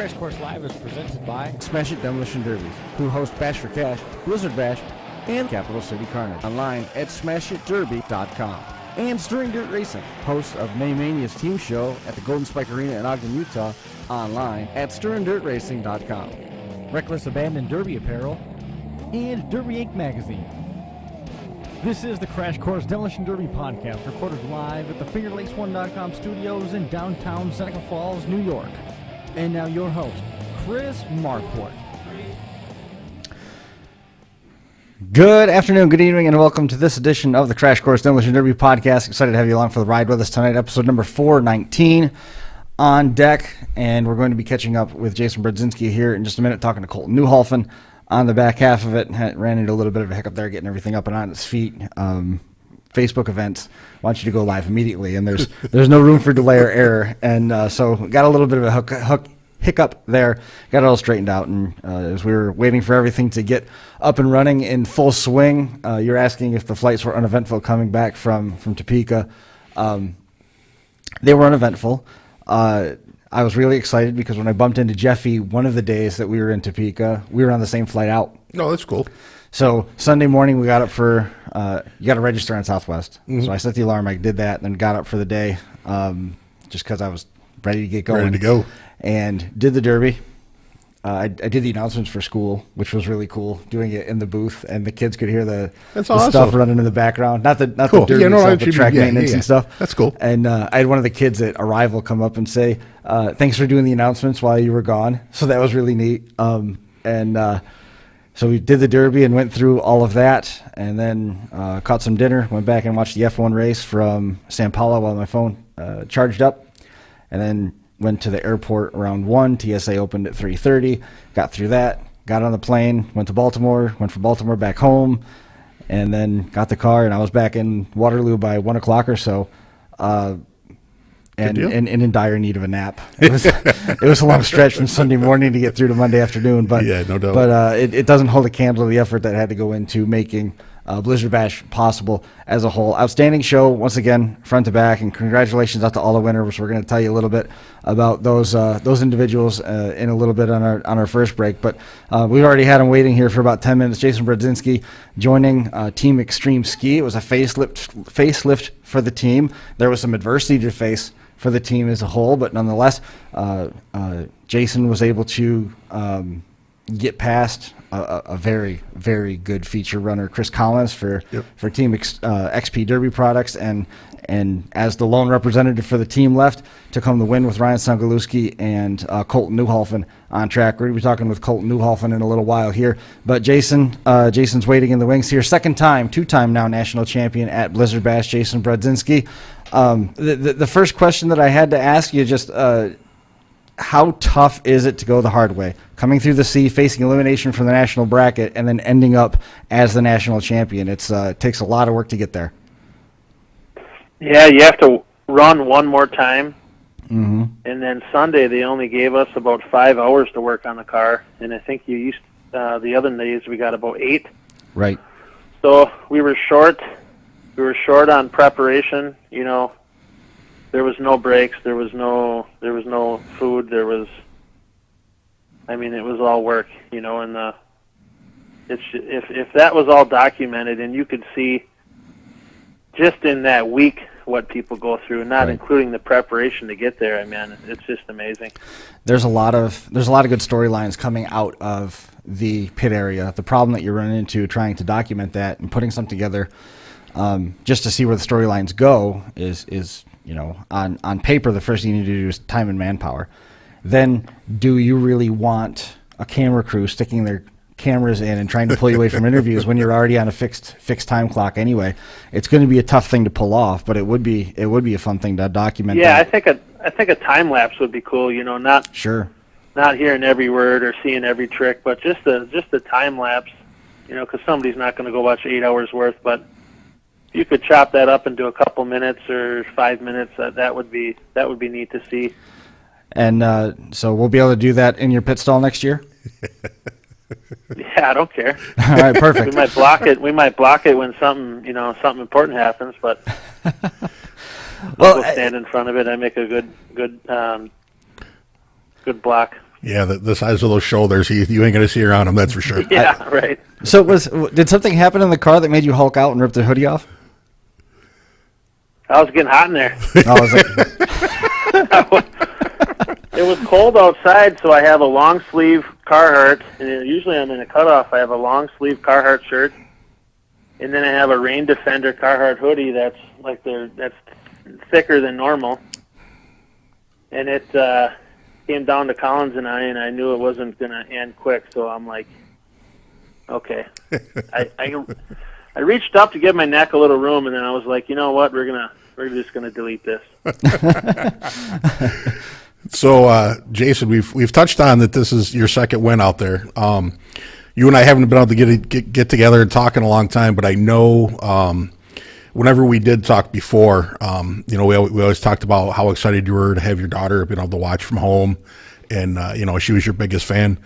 Crash Course Live is presented by Smash It Demolition Derbies, who host Bash for Cash, Blizzard Bash, and Capital City Carnage. Online at smashitderby.com. And Stirring Dirt Racing, host of May Mania's team show at the Golden Spike Arena in Ogden, Utah, online at stirringdirtracing.com. Reckless Abandon Derby Apparel and Derby Inc. Magazine. This is the Crash Course Demolition Derby podcast, recorded live at the FingerLakes1.com studios in downtown Seneca Falls, New York. And now your host, Chris Marquardt. Good afternoon, good evening, and welcome to this edition of the Crash Course Demolition Derby podcast. Excited to have you along for the ride with us tonight, episode number 419 on deck. And we're going to be catching up with Jason Brodzinski here in just a minute, talking to Colton Neuhalfen on the back half of it. Ran into a little bit of a hiccup there, getting everything up and on its feet. Facebook events want you to go live immediately, and there's no room for delay or error. And so got a little bit of a hiccup there, got it all straightened out. And as we were waiting for everything to get up and running in full swing, you're asking if the flights were uneventful coming back from Topeka. They were uneventful. I was really excited because when I bumped into Jeffy one of the days that we were in Topeka, we were on the same flight out. Oh, that's cool. So Sunday morning we got up for, you got to register on Southwest. Mm-hmm. So I set the alarm, I did that, and then got up for the day just because I was ready to get going. Ready to go. And did the Derby. I did the announcements for school, which was really cool, doing it in the booth, and the kids could hear the stuff running in the background. Not the Derby itself, but track maintenance and stuff. That's cool. And I had one of the kids at Arrival come up and say, thanks for doing the announcements while you were gone. So that was really neat. So we did the Derby and went through all of that, and then caught some dinner, went back and watched the F1 race from San Paulo while my phone charged up, and then went to the airport around 1. TSA opened at 3:30. Got through that. Got on the plane. Went to Baltimore. Went from Baltimore back home. And then got the car, and I was back in Waterloo by 1 o'clock or so. And in dire need of a nap. It was a long stretch from Sunday morning to get through to Monday afternoon. But yeah, no doubt. But it doesn't hold a candle to the effort that had to go into making Blizzard Bash possible as a whole. Outstanding show once again, front to back, and congratulations out to all the winners. We're going to tell you a little bit about those individuals in a little bit on our first break. But we've already had them waiting here for about 10 minutes. Jason Brodzinski joining Team ExtremeSki. It was a facelift for the team. There was some adversity to face for the team as a whole, but nonetheless, Jason was able to get past a very, very good feature runner, Chris Collins, for Team XP Derby Products, and as the lone representative for the team left, took home the win with Ryan Songalewski and Colton Neuhalfen on track. We're going to be talking with Colton Neuhalfen in a little while here, but Jason's waiting in the wings here. Two-time now national champion at Blizzard Bash, Jason Brodzinski. The first question that I had to ask you, just how tough is it to go the hard way, coming through the sea, facing elimination from the national bracket, and then ending up as the national champion? It takes a lot of work to get there. Yeah, you have to run one more time. Mm-hmm. And then Sunday they only gave us about 5 hours to work on the car, and I think you used the other days we got about 8. Right. So we were short. We were short on preparation. You know, there was no breaks. There was no food. It was all work. You know, and if that was all documented, and you could see just in that week what people go through, not right, including the preparation to get there. I mean, it's just amazing. There's a lot of good storylines coming out of the pit area. The problem that you run into trying to document that and putting something together just to see where the storylines go is you know, on paper, the first thing you need to do is time and manpower. Then, do you really want a camera crew sticking their cameras in and trying to pull you away from interviews when you're already on a fixed time clock anyway? It's going to be a tough thing to pull off, but it would be a fun thing to document. Yeah, that. I think a time lapse would be cool. You know, not hearing every word or seeing every trick, but just a time lapse. You know, because somebody's not going to go watch 8 hours worth, but you could chop that up into a couple minutes or 5 minutes. That would be neat to see. And so we'll be able to do that in your pit stall next year. Yeah, I don't care. All right, perfect. We might block it when something important happens, but I'll go stand in front of it. I make a good block Yeah, the size of those shoulders, you ain't going to see around them, that's for sure. Yeah, right. So did something happen in the car that made you Hulk out and rip the hoodie off? I was getting hot in there. I was like, It was cold outside, so I have a long sleeve Carhartt, and usually I'm in a cutoff. I have a long sleeve Carhartt shirt, and then I have a Rain Defender Carhartt hoodie that's thicker than normal. And it came down to Collins and I knew it wasn't going to end quick, so I'm like, okay. I reached up to give my neck a little room, and then I was like, you know what, we're just gonna delete this. So, Jason, we've touched on that this is your second win out there. You and I haven't been able to get together and talk in a long time, but I know whenever we did talk before, we always talked about how excited you were to have your daughter being able to watch from home, and she was your biggest fan.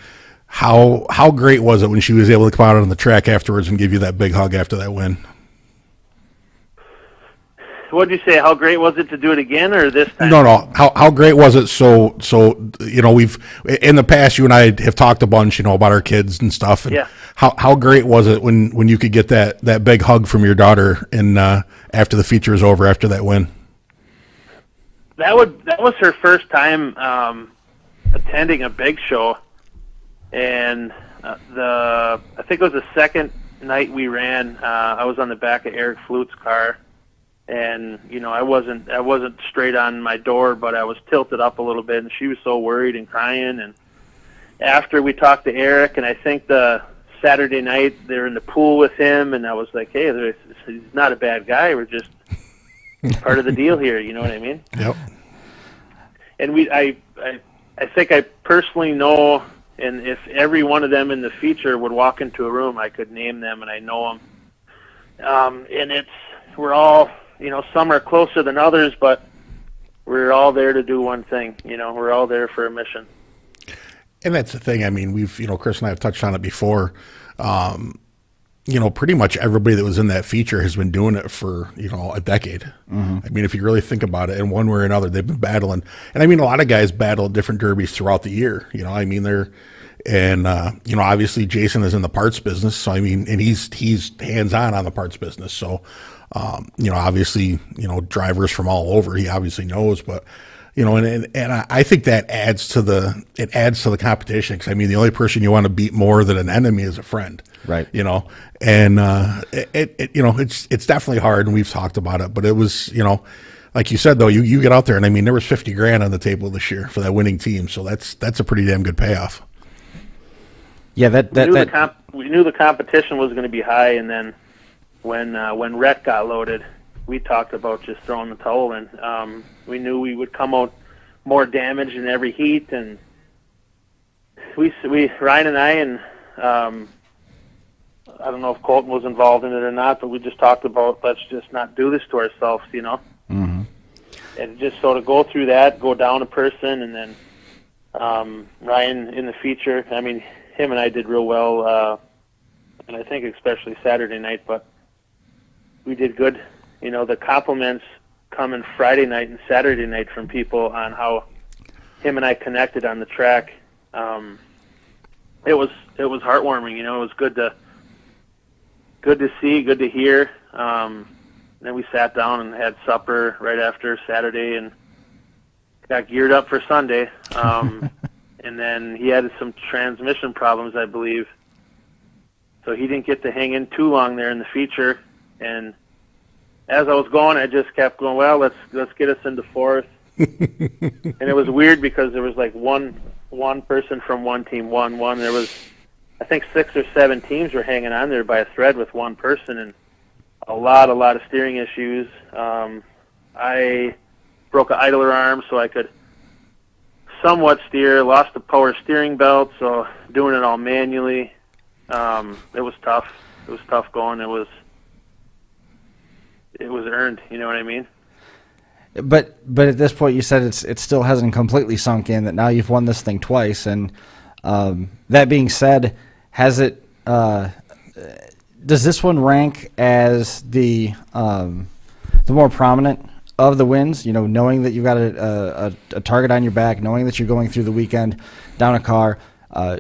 How great was it when she was able to come out on the track afterwards and give you that big hug after that win? What did you say? How great was it to do it again, or this time? No. How great was it? So we've in the past, you and I have talked a bunch, about our kids and stuff. And yeah. How great was it when you could get that big hug from your daughter and after the feature is over, after that win? That was her first time attending a big show, and I think it was the second night we ran. I was on the back of Eric Flute's car. And I wasn't straight on my door, but I was tilted up a little bit, and she was so worried and crying. And after we talked to Eric, and I think the Saturday night they're in the pool with him, and I was like, hey, he's not a bad guy. We're just part of the deal here. You know what I mean? Yep. And I think I personally know, and if every one of them in the feature would walk into a room, I could name them, and I know them. And we're all. Some are closer than others, but we're all there to do one thing. We're all there for a mission. And that's the thing. I mean, Chris and I have touched on it before. Pretty much everybody that was in that feature has been doing it for, a decade. Mm-hmm. I mean, if you really think about it, in one way or another, they've been battling. And I mean, a lot of guys battle different derbies throughout the year. Obviously Jason is in the parts business. So, I mean, and he's hands-on the parts business. So, obviously, drivers from all over, he obviously knows, but, and I think that adds to the competition. Cause I mean, the only person you want to beat more than an enemy is a friend, right? And, it's definitely hard, and we've talked about it, but it was, like you said, though, you get out there, and I mean, there was $50,000 on the table this year for that winning team. So that's a pretty damn good payoff. Yeah. We knew the competition was going to be high. And then when Rhett got loaded, we talked about just throwing the towel in. We knew we would come out more damaged in every heat, and Ryan and I, and I don't know if Colton was involved in it or not, but we just talked about, let's just not do this to ourselves, Mm-hmm. And just sort of go through that, go down a person, and then Ryan in the feature. I mean, him and I did real well, and I think especially Saturday night, but we did good. The compliments coming Friday night and Saturday night from people on how him and I connected on the track. It was heartwarming. It was good to see, good to hear. Then we sat down and had supper right after Saturday and got geared up for Sunday. And then he had some transmission problems, I believe, so he didn't get to hang in too long there in the feature. And as I was going, I just kept going, well, let's get us into fourth. And it was weird because there was like one person from one team won. There was, I think, 6 or 7 teams were hanging on there by a thread with one person, and a lot of steering issues. I broke an idler arm, so I could somewhat steer. Lost the power steering belt, so doing it all manually. It was tough. It was tough going. It was earned. You know what I mean? But at this point, you said it still hasn't completely sunk in that now you've won this thing twice. And that being said, has it? Does this one rank as the more prominent of the wins? Knowing that you've got a target on your back, knowing that you're going through the weekend, down a car.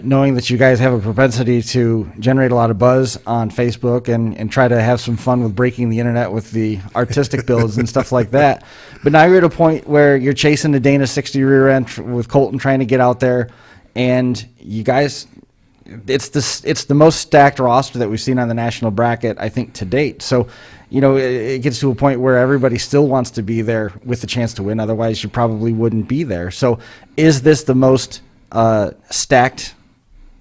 Knowing that you guys have a propensity to generate a lot of buzz on Facebook and try to have some fun with breaking the internet with the artistic builds and stuff like that. But now you're at a point where you're chasing the Dana 60 rear end with Colton trying to get out there, and you guys, it's the most stacked roster that we've seen on the national bracket, I think, to date. So, it gets to a point where everybody still wants to be there with the chance to win. Otherwise, you probably wouldn't be there. So is this the most stacked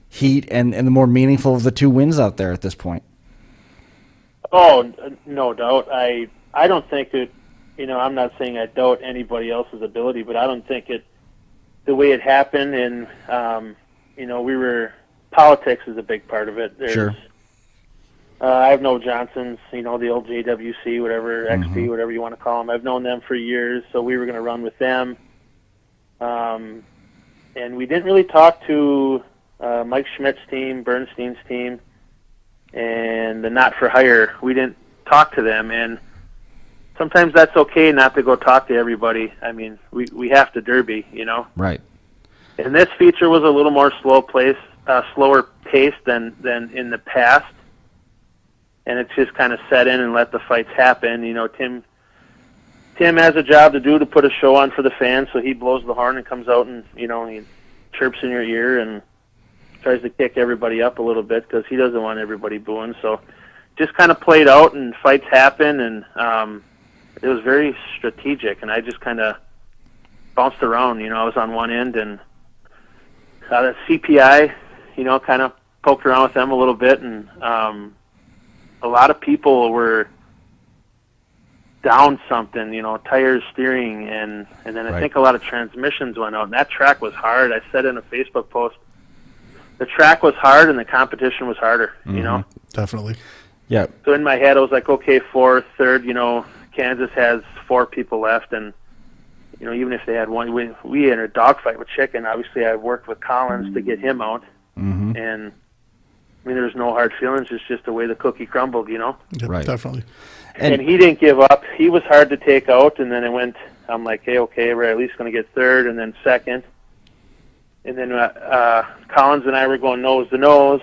heat and the more meaningful of the two wins out there at this point? Oh, no doubt. I don't think that, I'm not saying I doubt anybody else's ability, but I don't think the way it happened, and, politics is a big part of it. Sure. I have no Johnsons, the old JWC, whatever, XP, whatever you want to call them. I've known them for years, so we were going to run with them. And we didn't really talk to Mike Schmidt's team, Bernstein's team, and the Not For Hire. We didn't talk to them, and sometimes that's okay not to go talk to everybody. I mean, we have to derby, Right. And this feature was a little more slower pace than in the past, and it's just kind of set in and let the fights happen. Tim has a job to do to put a show on for the fans, so he blows the horn and comes out and, he chirps in your ear and tries to kick everybody up a little bit because he doesn't want everybody booing. So just kind of played out and fights happen, and it was very strategic, and I just kind of bounced around. I was on one end, and the CPI, kind of poked around with them a little bit, and a lot of people were down something, tires, steering, and then I think a lot of transmissions went out, and that track was hard. I said in a Facebook post, the track was hard and the competition was harder, Definitely. Yeah. So in my head, I was like, okay, fourth, third, Kansas has 4 people left, and, even if they had one, we entered a dogfight with Chicken. Obviously, I worked with Collins to get him out, and, there was no hard feelings. It's just the way the cookie crumbled, Yep, Right. Definitely. And he didn't give up. He was hard to take out, and then I'm like, hey, okay, we're at least going to get third and then second. And then Collins and I were going nose to nose.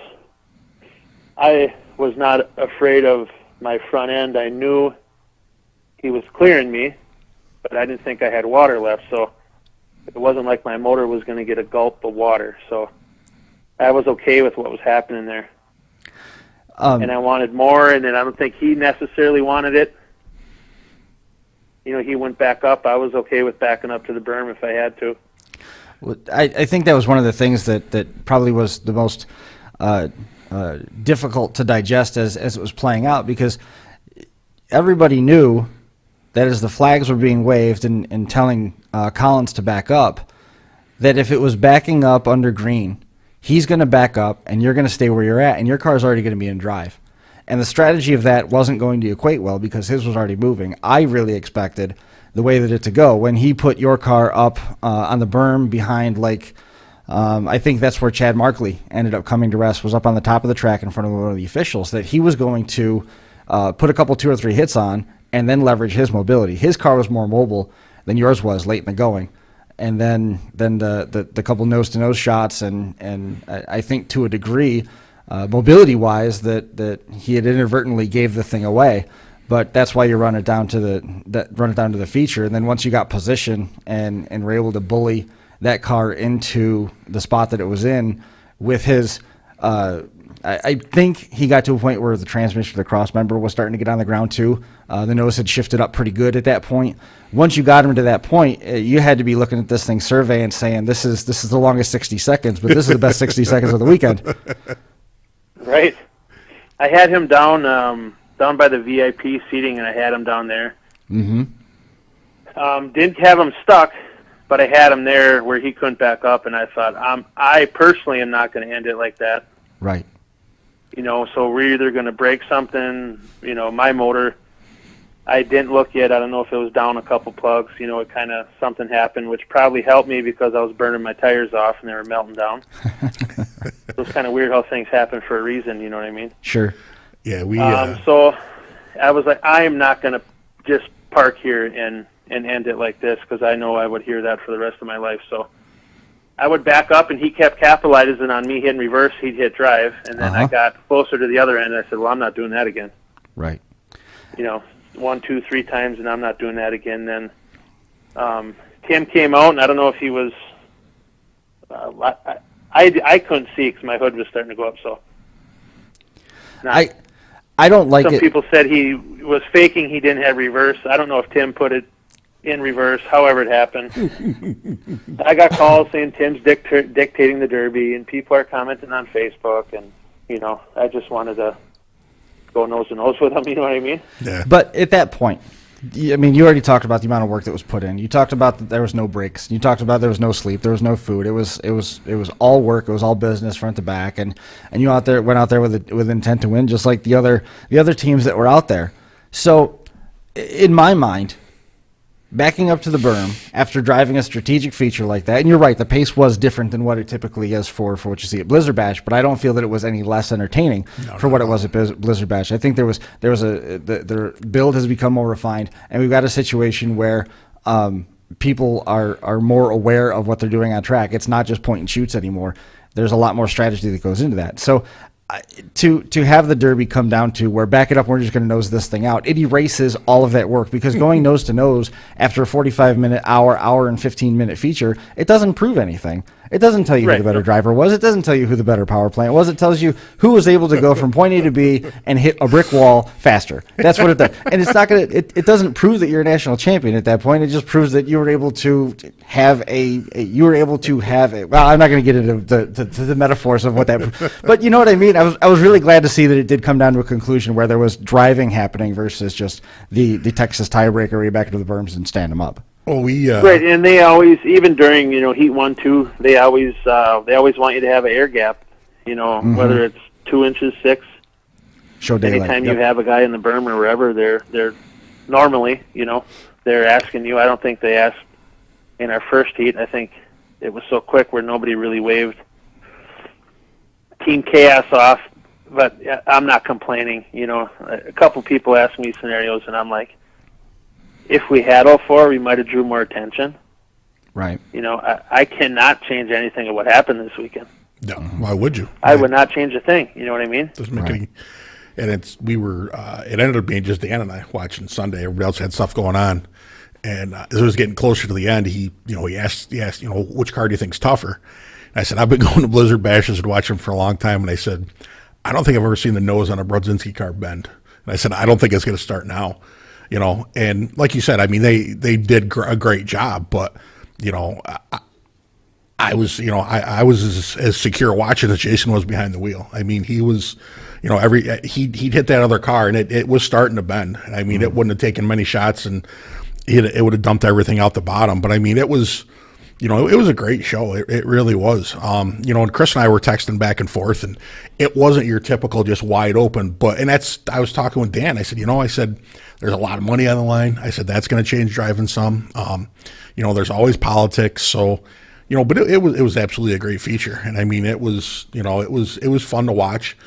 I was not afraid of my front end. I knew he was clearing me, but I didn't think I had water left, so it wasn't like my motor was going to get a gulp of water. So I was okay with what was happening there. And I wanted more, and then I don't think he necessarily wanted it. He went back up. I was okay with backing up to the berm if I had to. Well, I think that was one of the things that probably was the most difficult to digest as it was playing out, because everybody knew that as the flags were being waved and telling Collins to back up, that if it was backing up under green, he's going to back up and you're going to stay where you're at, and your car's already going to be in drive. And the strategy of that wasn't going to equate well because his was already moving. I really expected the way that it to go when he put your car up on the berm behind, I think that's where Chad Markley ended up coming to rest, was up on the top of the track in front of one of the officials, that he was going to put a couple 2 or 3 hits on and then leverage his mobility. His car was more mobile than yours was late in the going. And then the couple nose-to-nose shots, and I think to a degree, mobility-wise, that he had inadvertently gave the thing away. But that's why you run it down to the feature. And then once you got position and were able to bully that car into the spot that it was in with his, I think he got to a point where the transmission of the cross member was starting to get on the ground too. The nose had shifted up pretty good at that point. Once you got him to that point, you had to be looking at this thing survey and saying, this is the longest 60 seconds, but this is the best 60 seconds of the weekend. Right. I had him down by the VIP seating, and I had him down there. Mm-hmm. Didn't have him stuck, but I had him there where he couldn't back up, and I thought, I personally am not going to end it like that. Right. So we're either going to break something, my motor, I didn't look yet. I don't know if it was down a couple plugs. It kind of, something happened, which probably helped me because I was burning my tires off and they were melting down. It was kind of weird how things happen for a reason, you know what I mean? Sure. Yeah, So I was like, I am not going to just park here and end it like this, because I know I would hear that for the rest of my life. So I would back up, and he kept capitalizing on me hitting reverse. He'd hit drive, and then I got closer to the other end. And I said, "Well, I'm not doing that again." Right. 1, 2, 3 times, and I'm not doing that again. Then Tim came out, and I don't know if he was. I couldn't see because my hood was starting to go up. So. I don't like Some it. people said he was faking. He didn't have reverse. I don't know if Tim put it in reverse. However it happened. I got calls saying Tim's dictating the Derby, and people are commenting on Facebook, and I just wanted to go nose to nose with them. You know what I mean? Yeah. But at that point, I mean, you already talked about the amount of work that was put in. You talked about that there was no breaks. You talked about there was no sleep. There was no food. It was all work. It was all business, front to back. And you went out there with intent to win, just like the other teams that were out there. So, in my mind, backing up to the berm after driving a strategic feature like that, and you're right, the pace was different than what it typically is for what you see at Blizzard Bash, but I don't feel that it was any less entertaining for what it was at Blizzard Bash. I think their build has become more refined, and we've got a situation where people are more aware of what they're doing on track. It's not just point and shoots anymore. There's a lot more strategy that goes into that. So to have the Derby come down to where back it up, we're just going to nose this thing out, it erases all of that work, because going nose to nose after a 45-minute, hour and 15-minute feature, it doesn't prove anything. It doesn't tell you who the better driver was. It doesn't tell you who the better power plant was. It tells you who was able to go from point A to B and hit a brick wall faster. That's what it does. And it's not going to. It doesn't prove that you're a national champion at that point. It just proves that you were able to have a. Well, I'm not going to get into the metaphors of what that. But you know what I mean. I was really glad to see that it did come down to a conclusion where there was driving happening versus just the Texas tiebreaker where you back into the berms and stand them up. Well, right, and they always, even during heat 1, 2, they always want you to have an air gap. Whether it's 2 inches, 6. Show daylight. Anytime you have a guy in the berm or wherever, they're normally they're asking you. I don't think they asked in our first heat. I think it was so quick where nobody really waved Team Chaos off. But I'm not complaining. A couple people asked me scenarios, and I'm like, if we had all 4, we might have drew more attention. Right. I cannot change anything of what happened this weekend. No, why would you? I would not change a thing. You know what I mean? Doesn't make any. And it ended up being just Dan and I watching Sunday. Everybody else had stuff going on, and as it was getting closer to the end, he asked, which car do you think's tougher? And I said, I've been going to Blizzard Bashes and watching them for a long time, and I said, I don't think I've ever seen the nose on a Brodzinski car bend. And I said, I don't think it's going to start now. And like you said, I mean, they did a great job, but I was as secure watching as Jason was behind the wheel. I mean, he was, he'd hit that other car and it was starting to bend. I mean, it wouldn't have taken many shots and it would have dumped everything out the bottom. But I mean, it was a great show. It really was. And Chris and I were texting back and forth, and it wasn't your typical just wide open. I was talking with Dan. I said, there's a lot of money on the line. I said, that's going to change driving some. There's always politics. So, but it was absolutely a great feature. And I mean, it was fun to watch.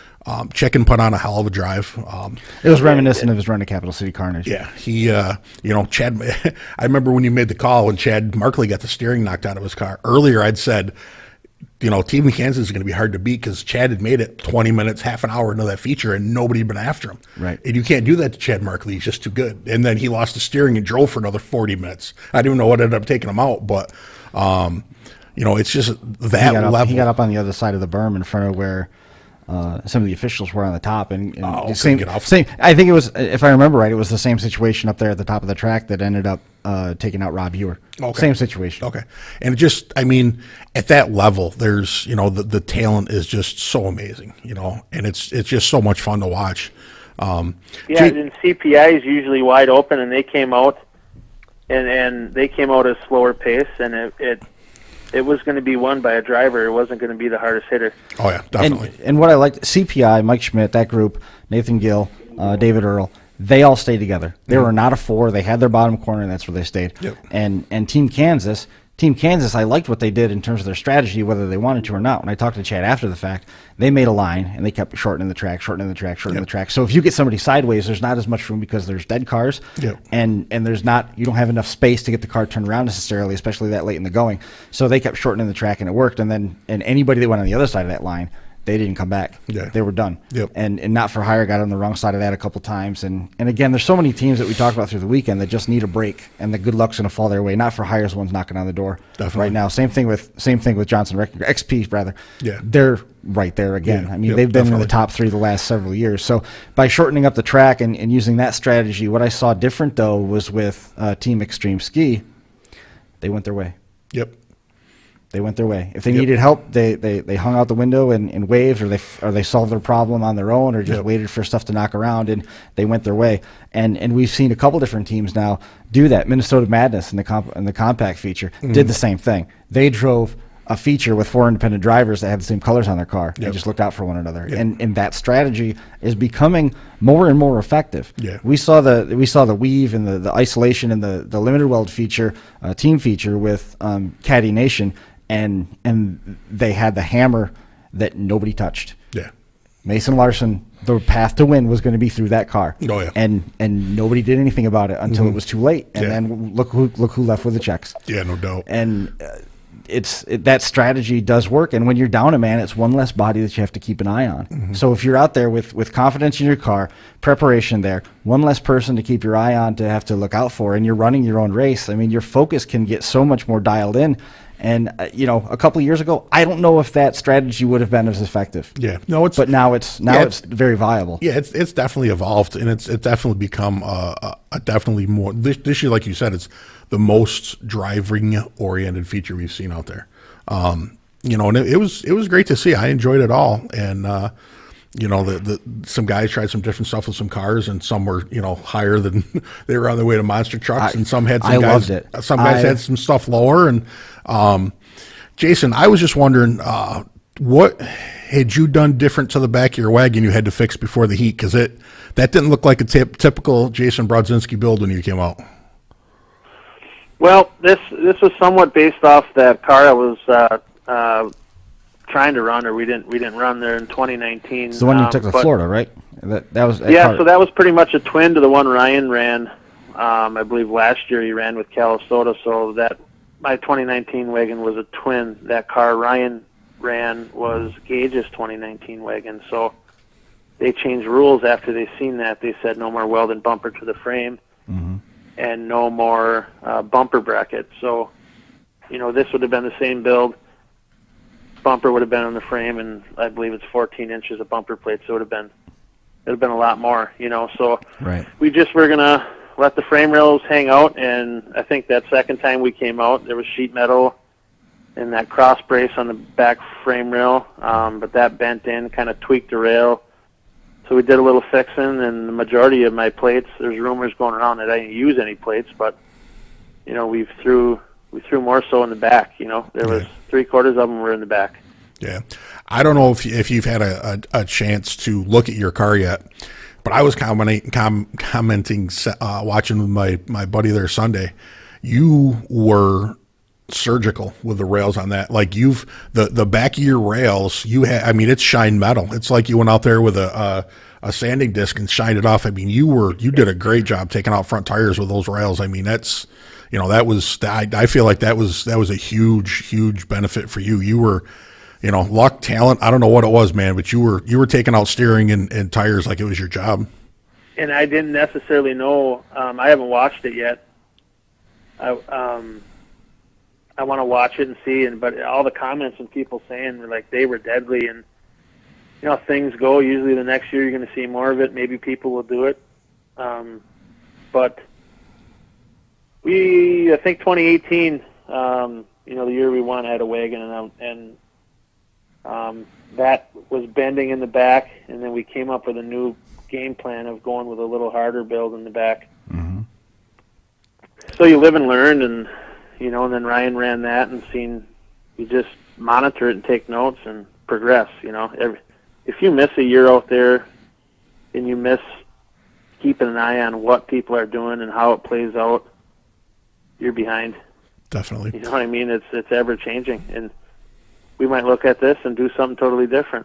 Chicken put on a hell of a drive. It was reminiscent of his run to Capital City Carnage. Yeah, he, Chad. I remember when you made the call when Chad Markley got the steering knocked out of his car. Earlier, I'd said, Team Kansas is going to be hard to beat because Chad had made it 20 minutes, half an hour into that feature, and nobody had been after him. Right. And you can't do that to Chad Markley. He's just too good. And then he lost the steering and drove for another 40 minutes. I don't even know what ended up taking him out, but, it's just that level. He got up on the other side of the berm in front of where some of the officials were on the top, and same. I think it was, if I remember right, it was the same situation up there at the top of the track that ended up taking out Rob Ewer. Okay. Same situation. Okay, and it just, I mean, at that level, there's the talent is just so amazing, and it's just so much fun to watch. And CPI is usually wide open, and they came out, and they came out at a slower pace, and it was going to be won by a driver. It wasn't going to be the hardest hitter. Oh, yeah, definitely. And what I liked, CPI, Mike Schmidt, that group, Nathan Gill, David Earl, they all stayed together. They were not a 4. They had their bottom corner, and that's where they stayed. Yep. And Team Kansas, Team Kansas, I liked what they did in terms of their strategy, whether they wanted to or not. When I talked to Chad after the fact, they made a line, and they kept shortening the track. So if you get somebody sideways, there's not as much room because there's dead cars, and there's not, you don't have enough space to get the car turned around necessarily, especially that late in the going. So they kept shortening the track, and it worked. And anybody that went on the other side of that line, they didn't come back. Yeah. They were done. Yep. And Not For Hire got on the wrong side of that a couple times. And again, there's so many teams that we talked about through the weekend that just need a break, and the good luck's going to fall their way. Not For Hire's one's knocking on the door right now. Same thing with Johnson XP rather. Yeah. They're right there again. Yeah. I mean, they've been in the top 3 the last several years. So by shortening up the track and using that strategy, what I saw different though was with Team ExtremeSki, they went their way. Yep. They went their way. If they needed help, they hung out the window and waved, or they solved their problem on their own, or just waited for stuff to knock around, and they went their way. And we've seen a couple different teams now do that. Minnesota Madness in the compact feature did the same thing. They drove a feature with 4 independent drivers that had the same colors on their car and just looked out for one another. And that strategy is becoming more and more effective. Yeah. We saw the weave and the isolation and the limited weld feature, team feature with Caddy Nation. And they had the hammer that nobody touched. Yeah. Mason Larson, the path to win was going to be through that car. Oh, yeah. And nobody did anything about it until it was too late. And then look who left with the checks. Yeah, no doubt. And that strategy does work. And when you're down a man, it's one less body that you have to keep an eye on. So if you're out there with confidence in your car, preparation there, one less person to keep your eye on to have to look out for, and you're running your own race, I mean, your focus can get so much more dialed in. And, a couple of years ago, I don't know if that strategy would have been as effective. Yeah. No, but now it's very viable. Yeah, it's definitely evolved, and it's definitely become a definitely more this year, like you said, it's the most driving oriented feature we've seen out there. And it was great to see. I enjoyed it all, and some guys tried some different stuff with some cars, and some were higher than they were on their way to monster trucks, and some had some guys. Loved it. Some guys had some stuff lower, and Jason, I was just wondering, what had you done different to the back of your wagon you had to fix before the heat? Because that didn't look like a typical Jason Brodzinski build when you came out. Well, this was somewhat based off that car I was trying to run, or we didn't run there in 2019. It's the one you took to Florida, right? That was so that was pretty much a twin to the one Ryan ran. I believe last year he ran with Calisota, so that my 2019 wagon was a twin. That car Ryan ran was Gage's 2019 wagon. So they changed rules after they seen that. They said no more welded bumper to the frame, and no more bumper bracket. So, this would have been the same build. Bumper would have been on the frame, and I believe it's 14 inches of bumper plate, so it would have been a lot more, So we just were gonna let the frame rails hang out, and I think that second time we came out, there was sheet metal and that cross brace on the back frame rail, but that bent in, kind of tweaked the rail. So we did a little fixing, and the majority of my plates, there's rumors going around that I didn't use any plates, but we threw more so in the back. There was 3/4 of them were in the back. Yeah, I don't know if you've had a chance to look at your car yet, but I was commenting watching with my buddy there Sunday. You were surgical with the rails on that. Like the back of your rails, it's shine metal. It's like you went out there with a sanding disc and shined it off. I mean, you did a great job taking out front tires with those rails. I mean, that's, I feel like that was a huge benefit for you. You were, luck, talent, I don't know what it was, man, but you were taking out steering and tires like it was your job. And I didn't necessarily know, I haven't watched it yet. I want to watch it and see, but all the comments and people saying were like they were deadly, and things go. Usually the next year you're going to see more of it. Maybe people will do it, but I think 2018, the year we won, I had a wagon, and that was bending in the back, and then we came up with a new game plan of going with a little harder build in the back. So you live and learn, and and then Ryan ran that, and you just monitor it and take notes and progress. If you miss a year out there and you miss keeping an eye on what people are doing and how it plays out, you're behind. definitely. You know what I mean? It's ever changing, and we might look at this and do something totally different.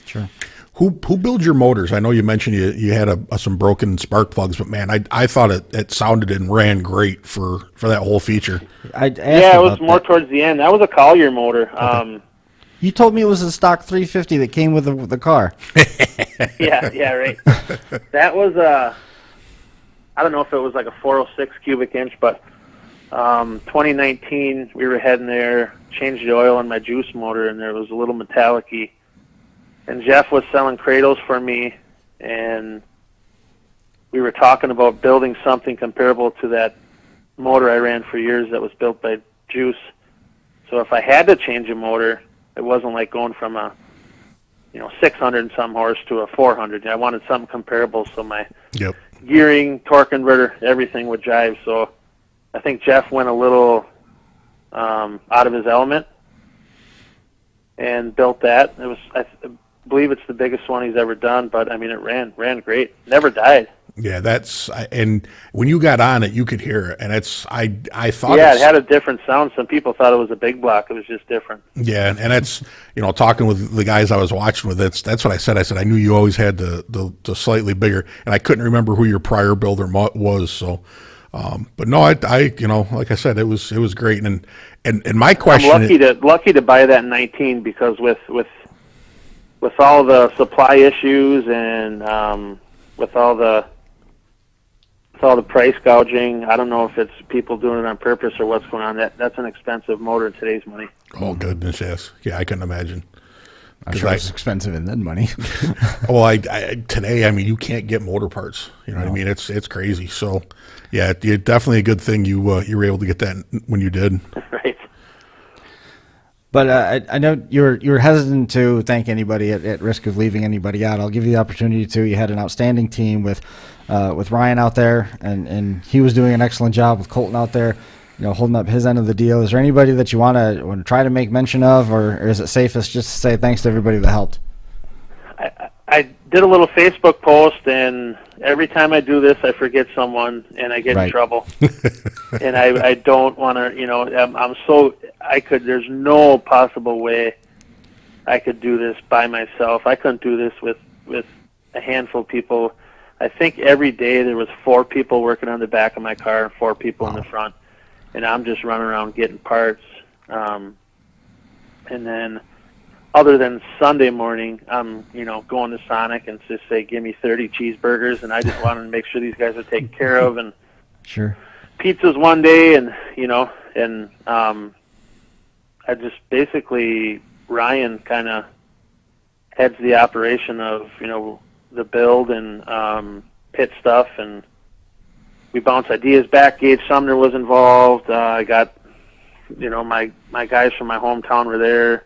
Sure. Who builds your motors? I know you mentioned you had some broken spark plugs, but man, I thought it sounded and ran great for that whole feature. It was more towards the end. That was a Collier motor. Okay. You told me it was a stock 350 that came with the car. yeah, right. That was I don't know if it was like a 406 cubic inch, but 2019 we were heading there, changed the oil on my juice motor, and there was a little metallic-y. And Jeff was selling cradles for me, and we were talking about building something comparable to that motor I ran for years that was built by Juice. So if I had to change a motor, it wasn't like going from a 600 and some horse to a 400. I wanted something comparable, so my gearing, torque converter, everything would jive. So I think Jeff went a little out of his element and built that. It was I believe it's the biggest one he's ever done, but I mean it ran great. Never died. Yeah, and when you got on it, you could hear it, and I thought it had a different sound. Some people thought it was a big block. It was just different. Yeah, and that's talking with the guys I was watching with. That's what I said. I said I knew you always had the slightly bigger, and I couldn't remember who your prior builder was. So, but no, I like I said, it was great. And my question, I'm lucky to buy that in 19 because with all the supply issues and with all the price gouging, I don't know if it's people doing it on purpose or what's going on. That's an expensive motor in today's money. Oh goodness, yes. Yeah, I couldn't imagine. I'm sure it's expensive in then money. Well, today, I mean, you can't get motor parts. You know what I mean? It's crazy. So, yeah, it's definitely a good thing you were able to get that when you did. Right. But I know you're hesitant to thank anybody at risk of leaving anybody out. I'll give you the opportunity to. You had an outstanding team with Ryan out there, and he was doing an excellent job with Colton out there, holding up his end of the deal. Is there anybody that you want to try to make mention of, or is it safest just to say thanks to everybody that helped? I did a little Facebook post, and every time I do this, I forget someone, and I get in trouble. And I don't want to, there's no possible way I could do this by myself. I couldn't do this with a handful of people. I think every day there was 4 people working on the back of my car and 4 people in the front, and I'm just running around getting parts. And then other than Sunday morning, I'm, going to Sonic and just say, give me 30 cheeseburgers, and I just wanted to make sure these guys are taken care of. And sure, pizzas one day, and I just basically, Ryan kind of heads the operation of, the build and pit stuff, and we bounce ideas back. Gage Sumner was involved. I got, my guys from my hometown were there.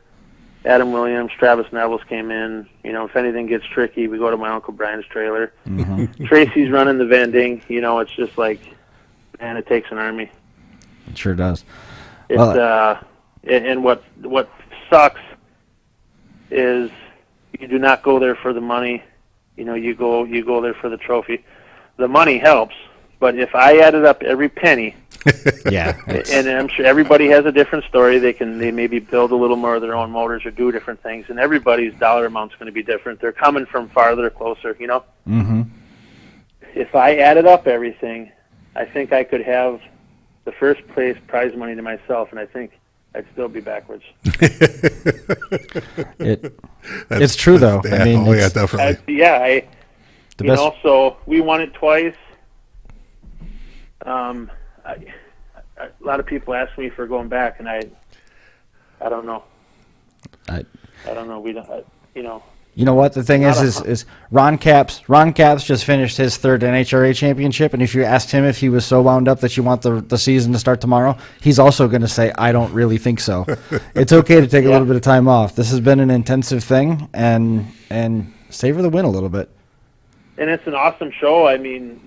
Adam Williams, Travis Nevels came in. If anything gets tricky, we go to my Uncle Brian's trailer. Mm-hmm. Tracy's running the vending. It's just like, man, it takes an army. It sure does. And what sucks is you do not go there for the money. You go there for the trophy. The money helps, but if I added up every penny, and I'm sure everybody has a different story. They maybe build a little more of their own motors or do different things, and everybody's dollar amount's going to be different. They're coming from farther, closer. Mm-hmm. If I added up everything, I think I could have the first place prize money to myself, and I think I'd still be backwards. It's true, though. Yeah, definitely. So we won it twice. A lot of people ask me for going back, and I don't know. I don't know. We don't. You know what the thing is Ron Capps just finished his 3rd NHRA championship, and if you asked him if he was so wound up that you want the season to start tomorrow, he's also going to say, I don't really think so. It's okay to take a little bit of time off. This has been an intensive thing, and savor the win a little bit. And it's an awesome show. I mean,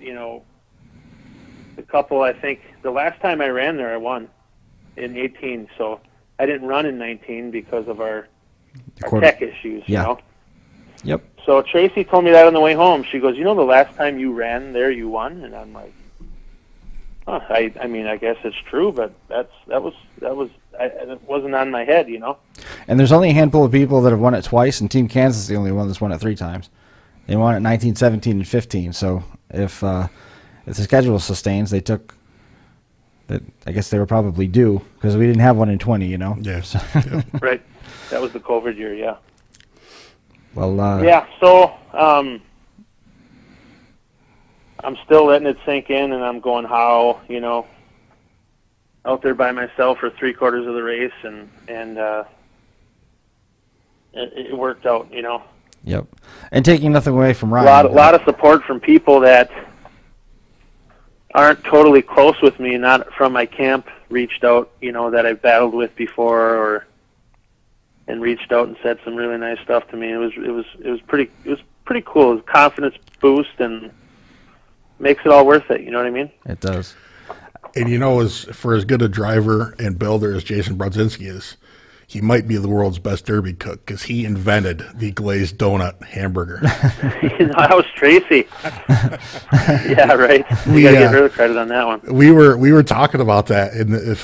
the couple, I think, the last time I ran there, I won in 18, so I didn't run in 19 because of our tech issues, Yep. So Tracy told me that on the way home. She goes, the last time you ran there, you won? And I'm like, I mean, I guess it's true, but it wasn't on my head, you know. And there's only a handful of people that have won it twice, and Team Kansas is the only one that's won it 3 times. They won it 19, 17, and 15. So if the schedule sustains, they took that. I guess they were probably due because we didn't have one in 20, you know. Yeah. So. Right. That was the COVID year, yeah. Well. Yeah. So I'm still letting it sink in, and I'm going how, you know, out there by myself for 3/4 of the race, and it worked out, you know. Yep. And taking nothing away from Ryan. A lot of support from people that aren't totally close with me, not from my camp, reached out, you know, that I've battled with before, and reached out and said some really nice stuff to me. It was pretty cool. It was a confidence boost and makes it all worth it, you know what I mean? It does. And you know, for as good a driver and builder as Jason Brodzinski is, he might be the world's best derby cook because he invented the glazed donut hamburger. You know, that was Tracy. Yeah, right. You got to give her the credit on that one. We were talking about that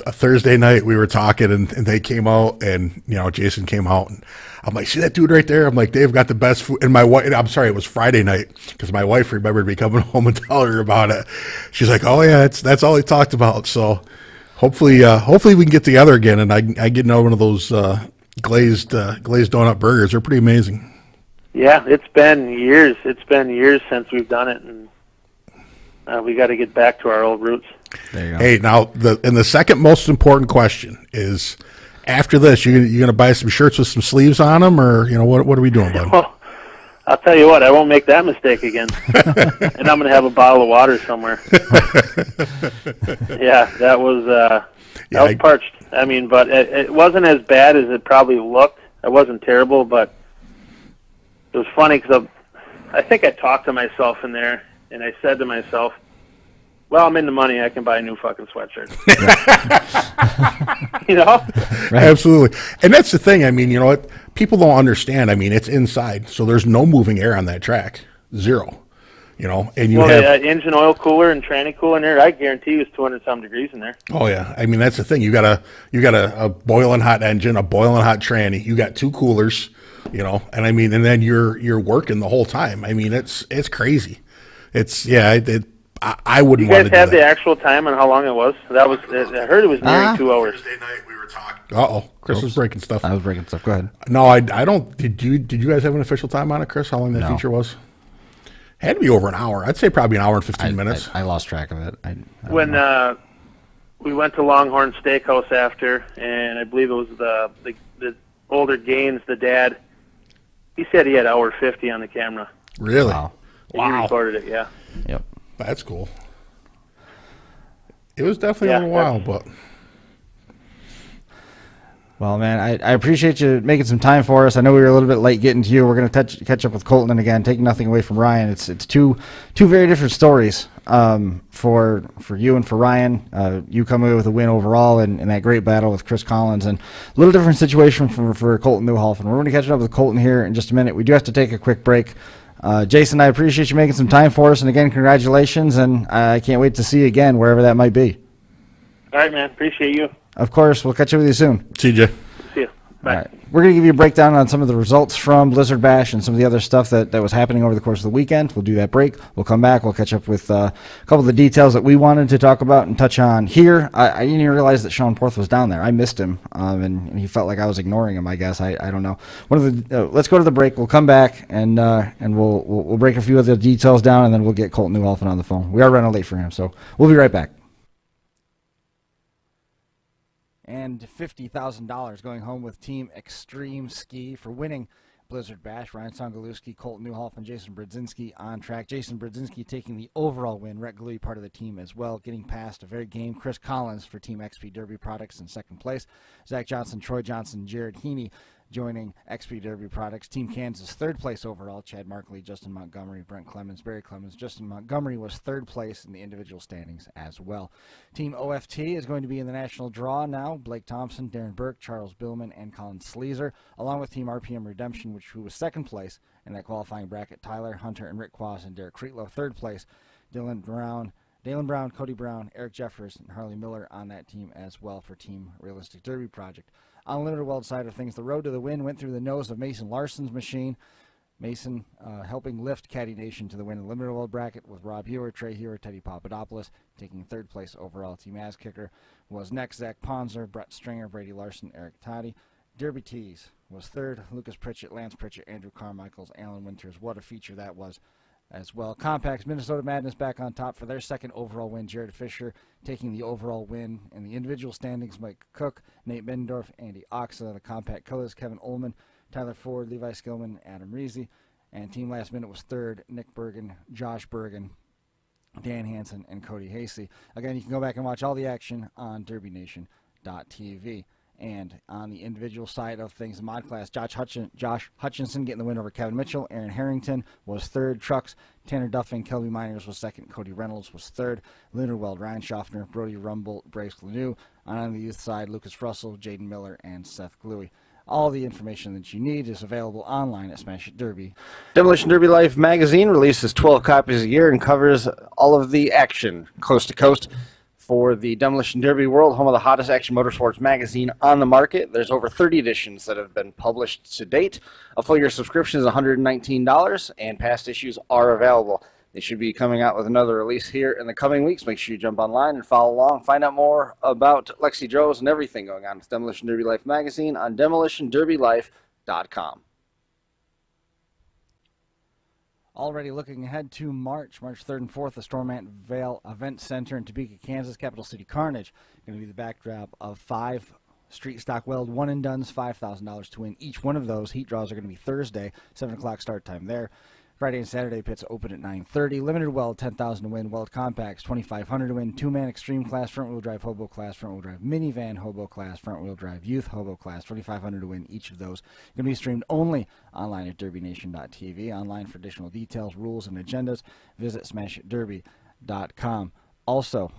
a Thursday night. We were talking, and they came out, and you know, Jason came out, and I'm like, see that dude right there? I'm like, they've got the best food. And my wife, I'm sorry, it was Friday night because my wife remembered me coming home and telling her about it. She's like, oh yeah, that's all he talked about. So. Hopefully we can get together again, and I get another one of those glazed donut burgers. They're pretty amazing. Yeah, it's been years. It's been years since we've done it, and we got to get back to our old roots. There you go. Hey, now the second most important question is, after this, you're gonna buy some shirts with some sleeves on them, or you know what are we doing, bud? Well, I'll tell you what, I won't make that mistake again. And I'm going to have a bottle of water somewhere. Yeah, that was parched. I mean, but it wasn't as bad as it probably looked. It wasn't terrible, but it was funny because I think I talked to myself in there, and I said to myself, well, I'm in the money. I can buy a new fucking sweatshirt. You know? Right. Absolutely. And that's the thing. I mean, you know what? People don't understand. I mean, it's inside, so there's no moving air on that track. Zero. You know, and you have engine oil cooler and tranny cooler in there. I guarantee you it's 200-some degrees in there. Oh yeah. I mean, that's the thing. You got a boiling hot engine, a boiling hot tranny. You got 2 coolers, you know, and I mean, and then you're working the whole time. I mean, it's crazy. I wouldn't want to do that. You guys have the actual time on how long it was? I heard it was nearing 2 hours. Thursday night we were talking. Uh-oh. Chris was breaking stuff. I was breaking stuff. Go ahead. No, I don't. Did you guys have an official time on it, Chris? How long that feature was? Had to be over an hour. I'd say probably an hour and 15 minutes. I lost track of it. When we went to Longhorn Steakhouse after, and I believe it was the older Gaines, the dad, he said he had hour 50 on the camera. Really? Wow. He recorded it, yeah. Yep. That's cool. It was definitely a little while, but... Well, man, I appreciate you making some time for us. I know we were a little bit late getting to you. We're going to catch up with Colton, and again, taking nothing away from Ryan. It's two very different stories for you and for Ryan. You come away with a win overall in that great battle with Chris Collins, and a little different situation for Colton Neuhalfen. We're going to catch up with Colton here in just a minute. We do have to take a quick break. Jason, I appreciate you making some time for us, and again, congratulations, and I can't wait to see you again wherever that might be. All right, man. Appreciate you. Of course. We'll catch up with you soon. See you. See you. Bye. All right. We're going to give you a breakdown on some of the results from Blizzard Bash and some of the other stuff that was happening over the course of the weekend. We'll do that break. We'll come back. We'll catch up with a couple of the details that we wanted to talk about and touch on here. I didn't even realize that Sean Porth was down there. I missed him, and he felt like I was ignoring him, I guess. I don't know. Let's go to the break. We'll come back, and we'll break a few of the details down, and then we'll get Colton Neuhalfen on the phone. We are running late for him, so we'll be right back. And $50,000 going home with Team ExtremeSki for winning Blizzard Bash. Ryan Songalewski, Colton Neuhalfen, Jason Brodzinski on track. Jason Brodzinski taking the overall win. Rhett Gleue part of the team as well, getting past a very game Chris Collins for Team XP Derby Products in second place. Zach Johnson, Troy Johnson, Jared Heaney joining XP Derby Products. Team Kansas, third place overall. Chad Markley, Justin Montgomery, Brent Clemens, Barry Clemens. Justin Montgomery was third place in the individual standings as well. Team OFT is going to be in the national draw now. Blake Thompson, Darren Burke, Charles Billman, and Colin Sleazer, along with Team RPM Redemption, who was second place in that qualifying bracket. Tyler, Hunter, and Rick Quas and Derek Creetlow, third place. Dylan Brown, Dalen Brown, Cody Brown, Eric Jeffers, and Harley Miller on that team as well for Team Realistic Derby Project. On the limited weld side of things, the road to the win went through the nose of Mason Larson's machine. Mason helping lift Caddy Nation to the win in the limited weld bracket with Rob Hewer, Trey Hewer, Teddy Papadopoulos. Taking third place overall. Team ass kicker was next Zach Ponzer, Brett Stringer, Brady Larson, Eric Toddy. Derby Tees was third. Lucas Pritchett, Lance Pritchett, Andrew Carmichaels, Alan Winters. What a feature that was as well. Compacts, Minnesota Madness back on top for their second overall win. Jared Fisher taking the overall win in the individual standings. Mike Cook, Nate Bendorf, Andy Oxa. The compact colors, Kevin Ullman, Tyler Ford, Levi Skillman, Adam Reese. And team last minute was third, Nick Bergen, Josh Bergen, Dan Hansen, and Cody Hasty. Again, you can go back and watch all the action on DerbyNation.tv. And on the individual side of things, the mod class, Josh Hutchinson getting the win over Kevin Mitchell. Aaron Harrington was third. Trucks, Tanner Duffing, Kelby Miners was second. Cody Reynolds was third. Linderweld, Ryan Schaffner, Brody Rumble, Bryce Gleue. On the youth side, Lucas Russell, Jaden Miller, and Seth Gleue. All the information that you need is available online at Smash It Derby. Demolition Derby Life magazine releases 12 copies a year and covers all of the action coast to coast for the Demolition Derby world, home of the hottest action motorsports magazine on the market. There's over 30 editions that have been published to date. A full year subscription is $119, and past issues are available. They should be coming out with another release here in the coming weeks. Make sure you jump online and follow along. Find out more about Lexi Joes and everything going on with Demolition Derby Life magazine on demolitionderbylife.com. Already looking ahead to March 3rd and 4th, the Stormont Vale Event Center in Topeka, Kansas, Capital City Carnage. Going to be the backdrop of 5 street stock weld one and dones, $5,000 to win each one of those. Heat draws are going to be Thursday, 7 o'clock start time there. Friday and Saturday pits open at 9:30. Limited weld, $10,000 to win. Weld compacts, $2,500 to win. 2-man extreme class, front-wheel drive hobo class, front-wheel drive minivan hobo class, front-wheel drive youth hobo class, $2,500 to win each of those. Going to be streamed only online at DerbyNation.tv. Online for additional details, rules, and agendas, visit SmashItDerby.com. Also,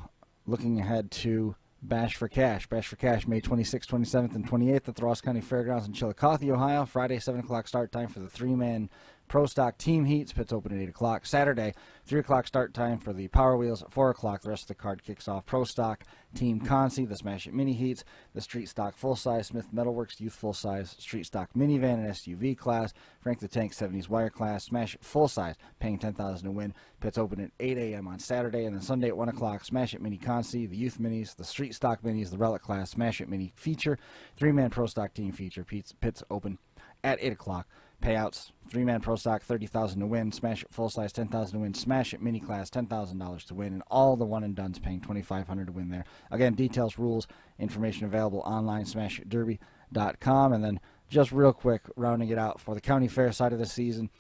looking ahead to Bash for Cash. Bash for Cash, May 26th, 27th, and 28th at the Ross County Fairgrounds in Chillicothe, Ohio. Friday, 7 o'clock start time for the 3-man Pro Stock Team Heats. Pits open at 8 o'clock. Saturday, 3 o'clock start time for the Power Wheels at 4 o'clock. The rest of the card kicks off. Pro Stock Team Consi, the Smash It Mini Heats, the Street Stock Full Size Smith Metalworks Youth Full Size, Street Stock Minivan and SUV class, Frank the Tank 70s Wire class, Smash It Full Size, paying $10,000 to win. Pits open at 8 a.m. on Saturday, and then Sunday at 1 o'clock, Smash It Mini Consi, the Youth Minis, the Street Stock Minis, the Relic class, Smash It Mini Feature, 3-man Pro Stock Team Feature. Pits open at 8 o'clock. Payouts, 3-man Pro Stock, $30,000 to win. Smash It Full Size, $10,000 to win. Smash It Mini Class, $10,000 to win. And all the one-and-dones paying $2,500 to win there. Again, details, rules, information available online, SmashItDerby.com. And then just real quick, rounding it out for the county fair side of the season.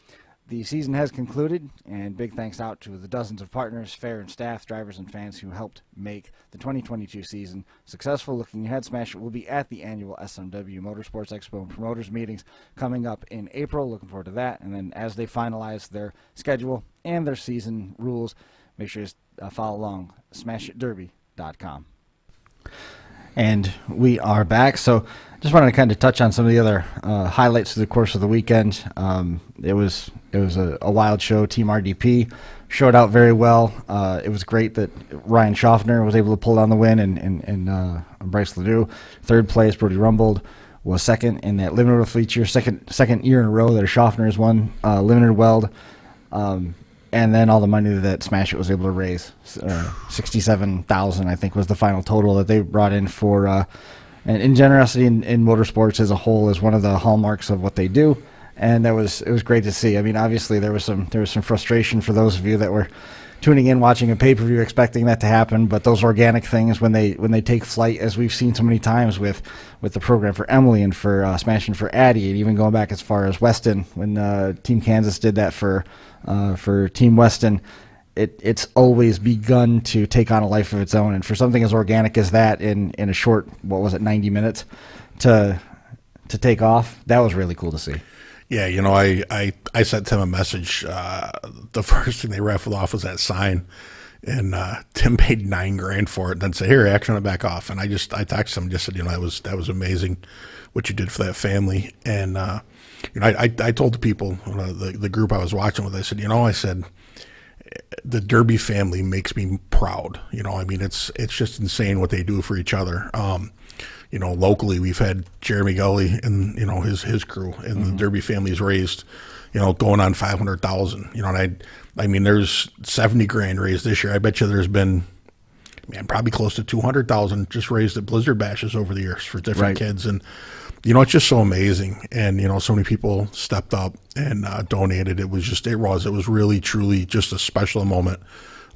The season has concluded, and big thanks out to the dozens of partners, fair and staff, drivers, and fans who helped make the 2022 season successful. Looking ahead, Smash It will be at the annual SMW Motorsports Expo and Promoters meetings coming up in April. Looking forward to that. And then as they finalize their schedule and their season rules, make sure you follow along, SmashItDerby.com. And we are back. So just wanted to kind of touch on some of the other highlights through the course of the weekend. It was a wild show. Team RDP showed out very well. It was great that Ryan Schaffner was able to pull down the win, and Bryce Ledoux. Third place, Brody Rumbold was second in that limited weld feature. Second year in a row that a Schaffner has won limited weld. And then all the money that Smash It was able to raise, $67,000, I think, was the final total that they brought in for. And generosity in motorsports as a whole is one of the hallmarks of what they do, and it was great to see. I mean, obviously there was some frustration for those of you that were tuning in, watching a pay-per-view, expecting that to happen. But those organic things, when they take flight, as we've seen so many times with the program for Emily and for Smashing for Addie, and even going back as far as Weston when Team Kansas did that for Team Weston. It's always begun to take on a life of its own, and for something as organic as that in a short, 90 minutes to take off, that was really cool to see. Yeah, I sent Tim a message. The first thing they raffled off was that sign, and Tim paid $9,000 for it, and then said, "Here, action on back off." And I texted him, just said, that was amazing what you did for that family. And I told the people, the group I was watching with, I said, the Derby family makes me proud. I mean, it's just insane what they do for each other. Locally we've had Jeremy Gleue and his crew, and the Derby family's raised, going on 500,000. And I mean, there's 70 grand raised this year. I bet you there's been, probably close to 200,000 just raised at Blizzard Bashes over the years for different kids. And it's just so amazing. And so many people stepped up and donated. It was really truly just a special moment.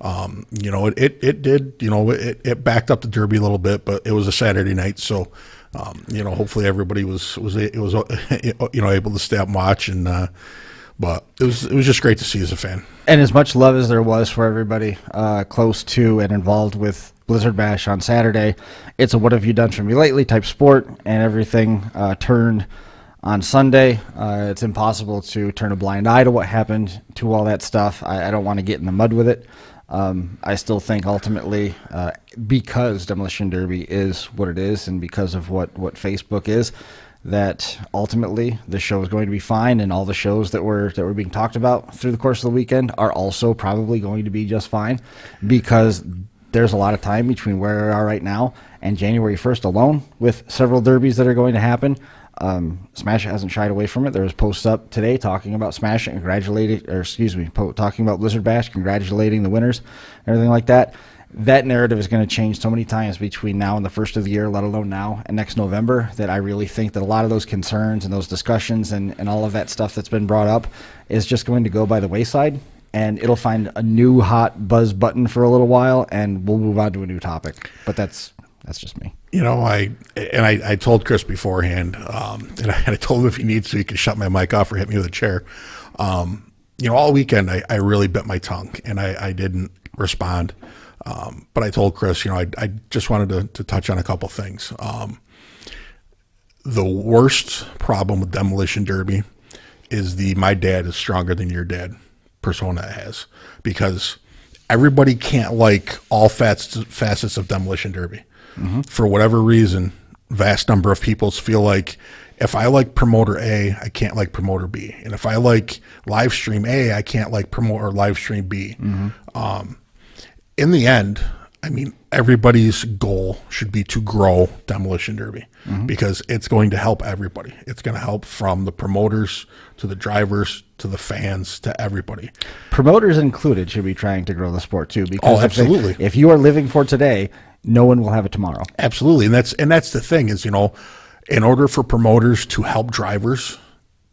It backed up the Derby a little bit, but it was a Saturday night, so hopefully everybody was able to stay up and watch, and but it was just great to see as a fan. And as much love as there was for everybody close to and involved with Blizzard Bash on Saturday, it's a what have you done for me lately type sport, and everything turned on Sunday. It's impossible to turn a blind eye to what happened to all that stuff. I don't want to get in the mud with it. I still think ultimately, because Demolition Derby is what it is, and because of what Facebook is, that ultimately the show is going to be fine, and all the shows that were being talked about through the course of the weekend are also probably going to be just fine, because there's a lot of time between where we are right now and January 1st alone, with several derbies that are going to happen. Smash hasn't shied away from it. There was posts up today talking about Smash and talking about Blizzard Bash, congratulating the winners, everything like that. That narrative is going to change so many times between now and the first of the year, let alone now and next November, that I really think that a lot of those concerns and those discussions and all of that stuff that's been brought up is just going to go by the wayside, and it'll find a new hot buzz button for a little while, and we'll move on to a new topic. But that's just me. I told Chris beforehand, and I told him if he needs to, he can shut my mic off or hit me with a chair. All weekend I really bit my tongue, and I didn't respond. But I told Chris, I just wanted to touch on a couple things. The worst problem with Demolition Derby is my dad is stronger than your dad persona has, because everybody can't like all facets of Demolition Derby. Mm-hmm. For whatever reason, vast number of people feel like if I like promoter A, I can't like promoter B. And if I like live stream A, I can't like promoter live stream B. Mm-hmm. In the end, everybody's goal should be to grow Demolition Derby, mm-hmm. because it's going to help everybody. It's going to help from the promoters to the drivers to the fans to everybody. Promoters included should be trying to grow the sport too, because absolutely. If you are living for today, no one will have it tomorrow. Absolutely. And that's the thing is, in order for promoters to help drivers,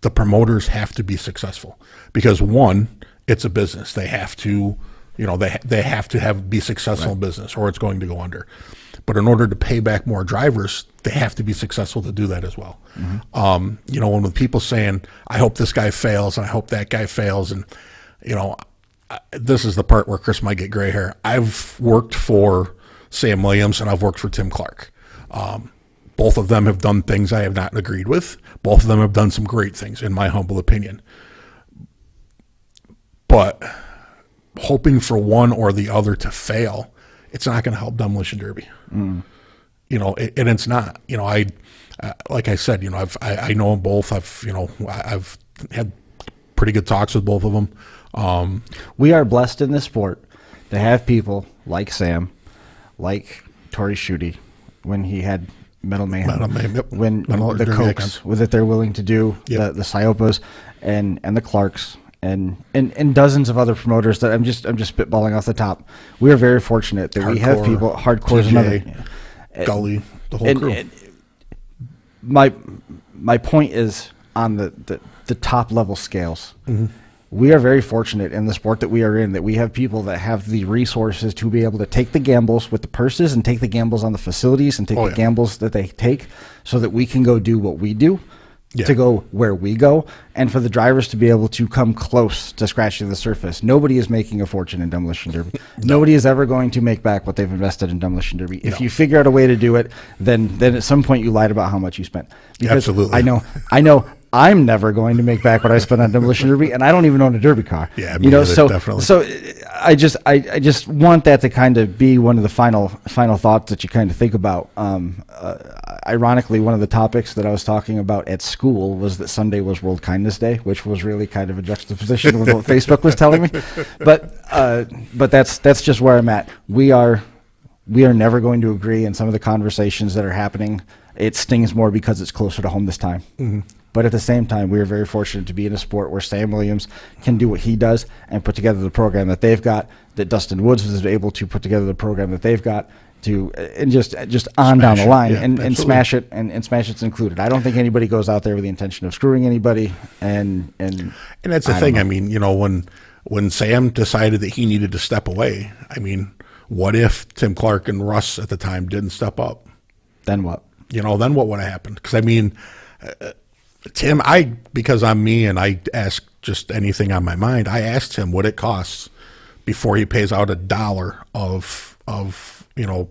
the promoters have to be successful, because one, it's a business. They have to, they have to be successful in business, or it's going to go under. But in order to pay back more drivers, they have to be successful to do that as well. Mm-hmm. When with people saying, I hope this guy fails and I hope that guy fails, and this is the part where Chris might get gray hair. I've worked for Sam Williams and I've worked for Tim Clark. Both of them have done things I have not agreed with. Both of them have done some great things, in my humble opinion. But hoping for one or the other to fail, it's not going to help Demolition Derby. Mm. And it's not. Like I said, I know them both. I've had pretty good talks with both of them. We are blessed in this sport to have people like Sam, like Tori Schutte, when he had Metal Mayhem, yep. When the Cokes, that they're willing to do, yep. the Ciopas and the Clarks and dozens of other promoters that I'm just spitballing off the top. We are very fortunate that we have people, Hardcore is another, Gleue, the whole crew. And my point is on the top level scales. Mm-hmm. We are very fortunate in the sport that we are in, that we have people that have the resources to be able to take the gambles with the purses and take the gambles on the facilities and take the gambles that they take, so that we can go do what we do, to go where we go, and for the drivers to be able to come close to scratching the surface. Nobody is making a fortune in Demolition Derby. No. Nobody is ever going to make back what they've invested in Demolition Derby. If you figure out a way to do it, then at some point you lied about how much you spent. Because absolutely. I know I'm never going to make back what I spent on Demolition Derby, and I don't even own a Derby car. Yeah, definitely. So I just want that to kind of be one of the final thoughts that you kind of think about. ironically, one of the topics that I was talking about at school was that Sunday was World Kindness Day, which was really kind of a juxtaposition with what Facebook was telling me. But that's just where I'm at. We are never going to agree in some of the conversations that are happening. It stings more because it's closer to home this time. Mm-hmm. But at the same time, we are very fortunate to be in a sport where Sam Williams can do what he does and put together the program that they've got, that Dustin Woods was able to put together the program that they've got, to and just on down the line, and smash it, and smash it's included. I don't think anybody goes out there with the intention of screwing anybody. And that's the thing. I mean, when Sam decided that he needed to step away, I mean, what if Tim Clark and Russ at the time didn't step up? Then what? Then what would have happened? Because I mean, Tim, because I'm me and I ask just anything on my mind, I asked him what it costs before he pays out $1 of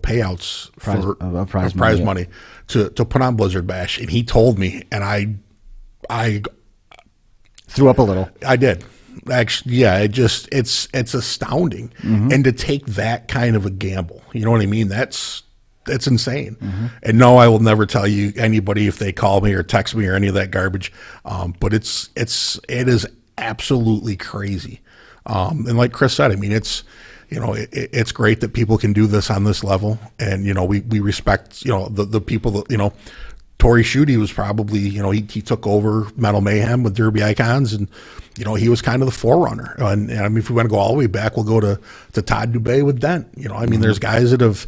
payouts for prize money to put on Blizzard Bash, and he told me, and I threw up a little. I did. Actually, yeah, it's astounding. Mm-hmm. And to take that kind of a gamble, you know what I mean? That's insane. Mm-hmm. And no, I will never tell you anybody if they call me or text me or any of that garbage. But it is absolutely crazy. And like Chris said, I mean, it's great that people can do this on this level. And, we respect, the people that, Tori Schutte was probably, he took over Metal Mayhem with Derby Icons, and, he was kind of the forerunner. And I mean, if we want to go all the way back, we'll go to Todd Dubé with Dent. I mean, there's guys that have,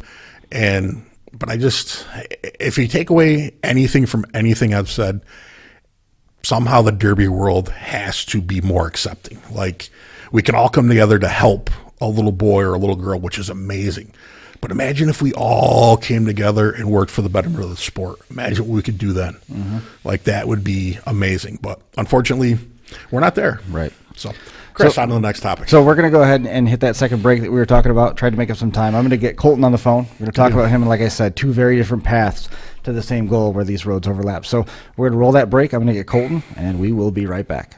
but if you take away anything from anything I've said, somehow the Derby world has to be more accepting. Like, we can all come together to help a little boy or a little girl, which is amazing. But imagine if we all came together and worked for the betterment of the sport. Imagine what we could do then. Mm-hmm. Like, that would be amazing. But unfortunately, we're not there. Right. So, Chris, on to the next topic. So we're going to go ahead and hit that second break that we were talking about, tried to make up some time. I'm going to get Colton on the phone. We're going to talk about him, and like I said, two very different paths to the same goal where these roads overlap. So we're going to roll that break. I'm going to get Colton, and we will be right back.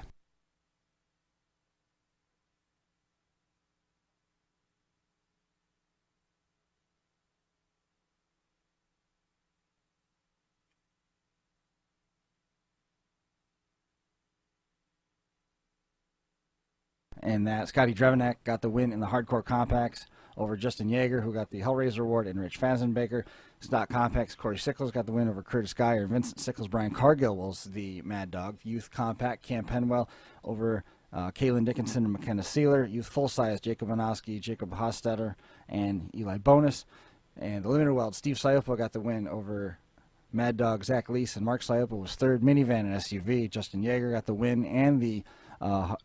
And that Scotty Drevenak got the win in the hardcore compacts over Justin Yeager, who got the Hellraiser Award, and Rich Fazenbaker. Stock compacts, Corey Sickles got the win over Curtis Geyer. Vincent Sickles, Brian Cargill was the Mad Dog. Youth compact, Cam Penwell over Kaylin Dickinson and McKenna Sealer. Youth full size, Jacob Onoski, Jacob Hostetter, and Eli Bonus. And the limited weld, Steve Siopo got the win over Mad Dog, Zach Leese, and Mark Siopo was third. Minivan and SUV, Justin Yeager got the win and the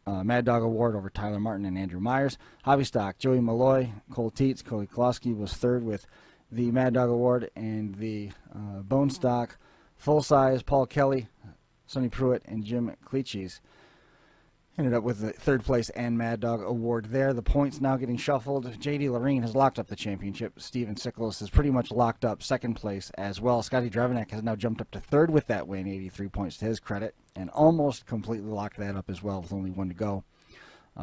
Mad Dog Award over Tyler Martin and Andrew Myers. Hobby stock, Joey Malloy, Cole Teets, Cody Klosky was third with the Mad Dog Award, and the bone stock, full size, Paul Kelly, Sonny Pruitt, and Jim Cleaches ended up with the third place and Mad Dog Award there. The points now getting shuffled. J.D. Loreen has locked up the championship. Steven Sickles has pretty much locked up second place as well. Scotty Drevenak has now jumped up to third with that win, 83 points to his credit, and almost completely locked that up as well with only one to go.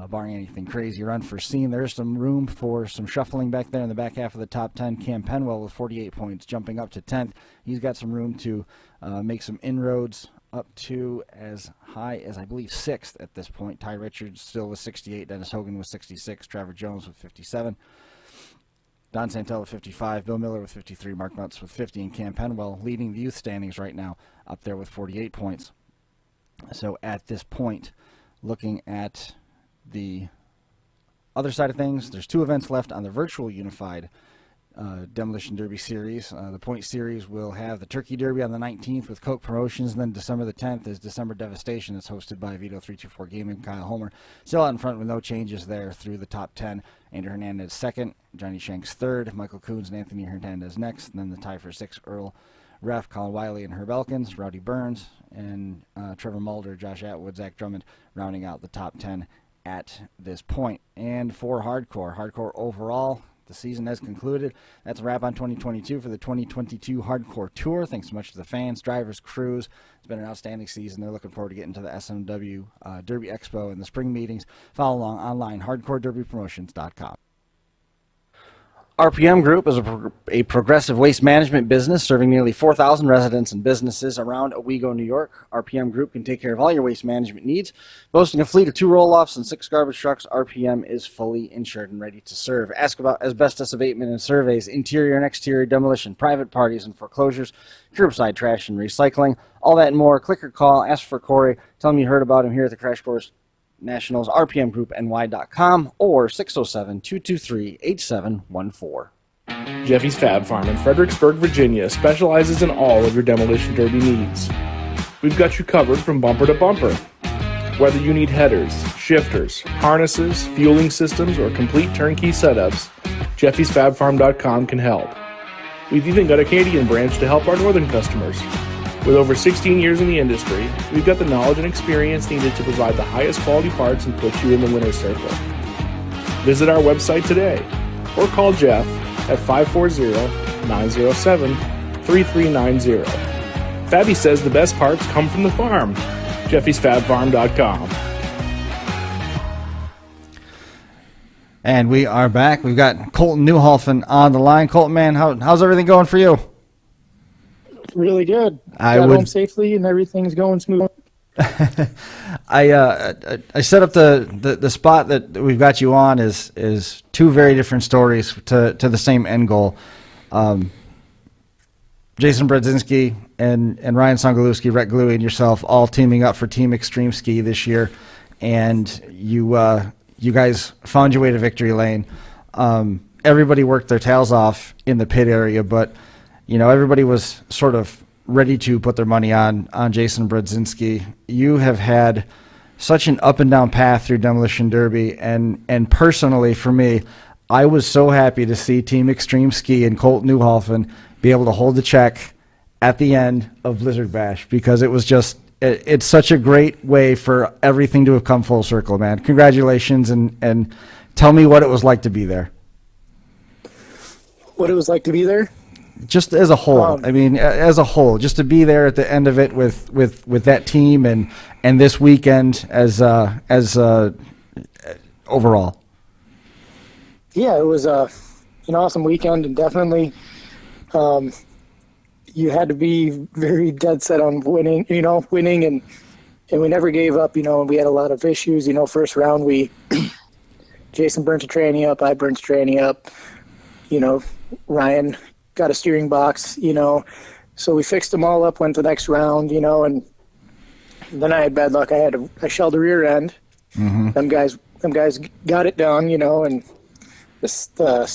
Barring anything crazy or unforeseen, there's some room for some shuffling back there in the back half of the top 10. Cam Penwell with 48 points jumping up to 10th. He's got some room to make some inroads up to as high as, I believe, 6th at this point. Ty Richards still with 68. Dennis Hogan with 66. Trevor Jones with 57. Don Santel with 55. Bill Miller with 53. Mark Mutz with 50. And Cam Penwell leading the youth standings right now up there with 48 points. So at this point, looking at the other side of things, there's 2 events left on the virtual unified Demolition Derby series. The point series will have the Turkey Derby on the 19th with Coke Promotions, and then December the 10th is December Devastation. That's hosted by Vito324 Gaming, Kyle Homer. Still out in front with no changes there through the top 10. Andrew Hernandez second, Johnny Shanks third, Michael Coons and Anthony Hernandez next, and then the tie for 6th, Earl Ref, Colin Wiley and Herb Elkins, Rowdy Burns, and Trevor Mulder, Josh Atwood, Zach Drummond rounding out the top 10 at this point. And for hardcore overall, the season has concluded. That's a wrap on 2022 for the 2022 Hardcore Tour. Thanks so much to the fans, drivers, crews. It's been an outstanding season. They're looking forward to getting to the SMW Derby Expo and the spring meetings. Follow along online, hardcorederbypromotions.com. RPM Group is a progressive waste management business serving nearly 4,000 residents and businesses around Owego, New York. RPM Group can take care of all your waste management needs. Boasting a fleet of 2 roll-offs and 6 garbage trucks, RPM is fully insured and ready to serve. Ask about asbestos abatement and surveys, interior and exterior demolition, private parties and foreclosures, curbside trash and recycling, all that and more. Click or call, ask for Corey, tell him you heard about him here at the Crash Course Nationals, rpmgroupny.com, or 607-223-8714. Jeffy's Fab Farm in Fredericksburg, Virginia specializes in all of your demolition derby needs. We've got you covered from bumper to bumper. Whether you need headers, shifters, harnesses, fueling systems, or complete turnkey setups, jeffysfabfarm.com can help. We've even got a Canadian branch to help our northern customers. With over 16 years in the industry, we've got the knowledge and experience needed to provide the highest quality parts and put you in the winner's circle. Visit our website today or call Jeff at 540-907-3390. Fabby says the best parts come from the farm. jeffysfabfarm.com. And we are back. We've got Colton Neuhalfen on the line. Colton, man, how's everything going for you? Really good. Got home safely and everything's going smooth. I set up the spot that we've got you on is 2 very different stories to the same end goal. Jason Brodzinski and Ryan Songalewski, Rhett, Gleue, and yourself all teaming up for Team ExtremeSki this year, and you guys found your way to victory lane. Everybody worked their tails off in the pit area, but everybody was sort of ready to put their money on Jason Brodzinski. You have had such an up and down path through Demolition Derby, and personally for me, I was so happy to see Team ExtremeSki and Colton Neuhalfen be able to hold the check at the end of Blizzard Bash, because it was just it's such a great way for everything to have come full circle, man. Congratulations, and tell me what it was like to be there. What it was like to be there? Just as a whole, as a whole, just to be there at the end of it with that team and this weekend as overall. Yeah, it was an awesome weekend, and definitely you had to be very dead set on winning, and we never gave up, and we had a lot of issues. First round Jason burnt a tranny up, I burnt a tranny up, Ryan got a steering box, so we fixed them all up, went to the next round, and then I had bad luck. I shelled the rear end. Mm-hmm. Them guys got it done, and the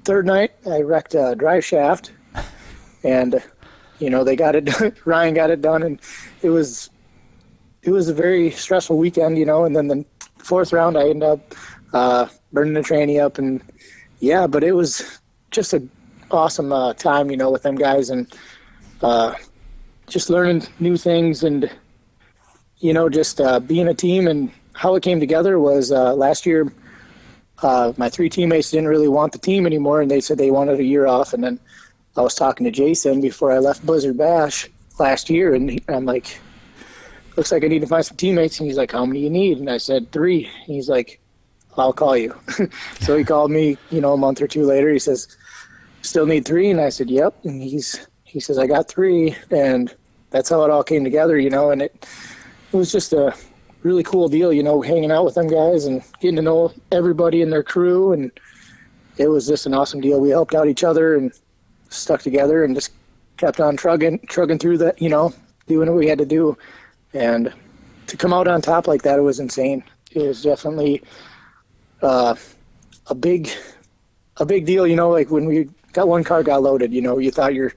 third night I wrecked a drive shaft, and they got it done. Ryan got it done, and it was a very stressful weekend, and then the 4th round I ended up burning the tranny up, and yeah, but it was just a awesome time, with them guys, and just learning new things, and just being a team. And how it came together was last year my 3 teammates didn't really want the team anymore, and they said they wanted a year off. And then I was talking to Jason before I left Blizzard Bash last year, and I'm like, looks like I need to find some teammates. And he's like, how many you need? And I said 3. And he's like, I'll call you. So he called me a month or 2 later. He says, still need 3? And I said, yep. And he says, I got 3. And that's how it all came together, and it was just a really cool deal, hanging out with them guys and getting to know everybody in their crew. And it was just an awesome deal. We helped out each other and stuck together and just kept on trugging through that, doing what we had to do. And to come out on top like that, it was insane. It was definitely a big deal, like when we got one car got loaded, you thought your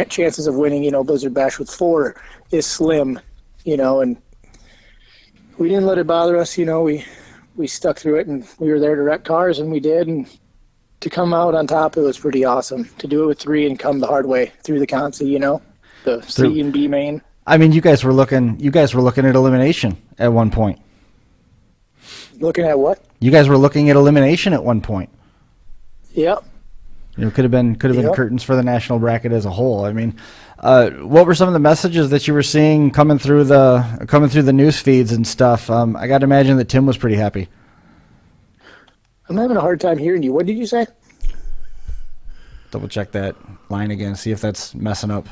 chances of winning, Blizzard Bash with 4 is slim, and we didn't let it bother us. We stuck through it, and we were there to wreck cars, and we did. And to come out on top, it was pretty awesome to do it with 3 and come the hard way through the Consi, the C and B main. You guys were looking at elimination at one point. Looking at what? You guys were looking at elimination at one point. Yep. Could have been curtains for the national bracket as a whole. What were some of the messages that you were seeing coming through the news feeds and stuff? I got to imagine that Tim was pretty happy. I'm having a hard time hearing you. What did you say? double check that line again, see if that's messing up.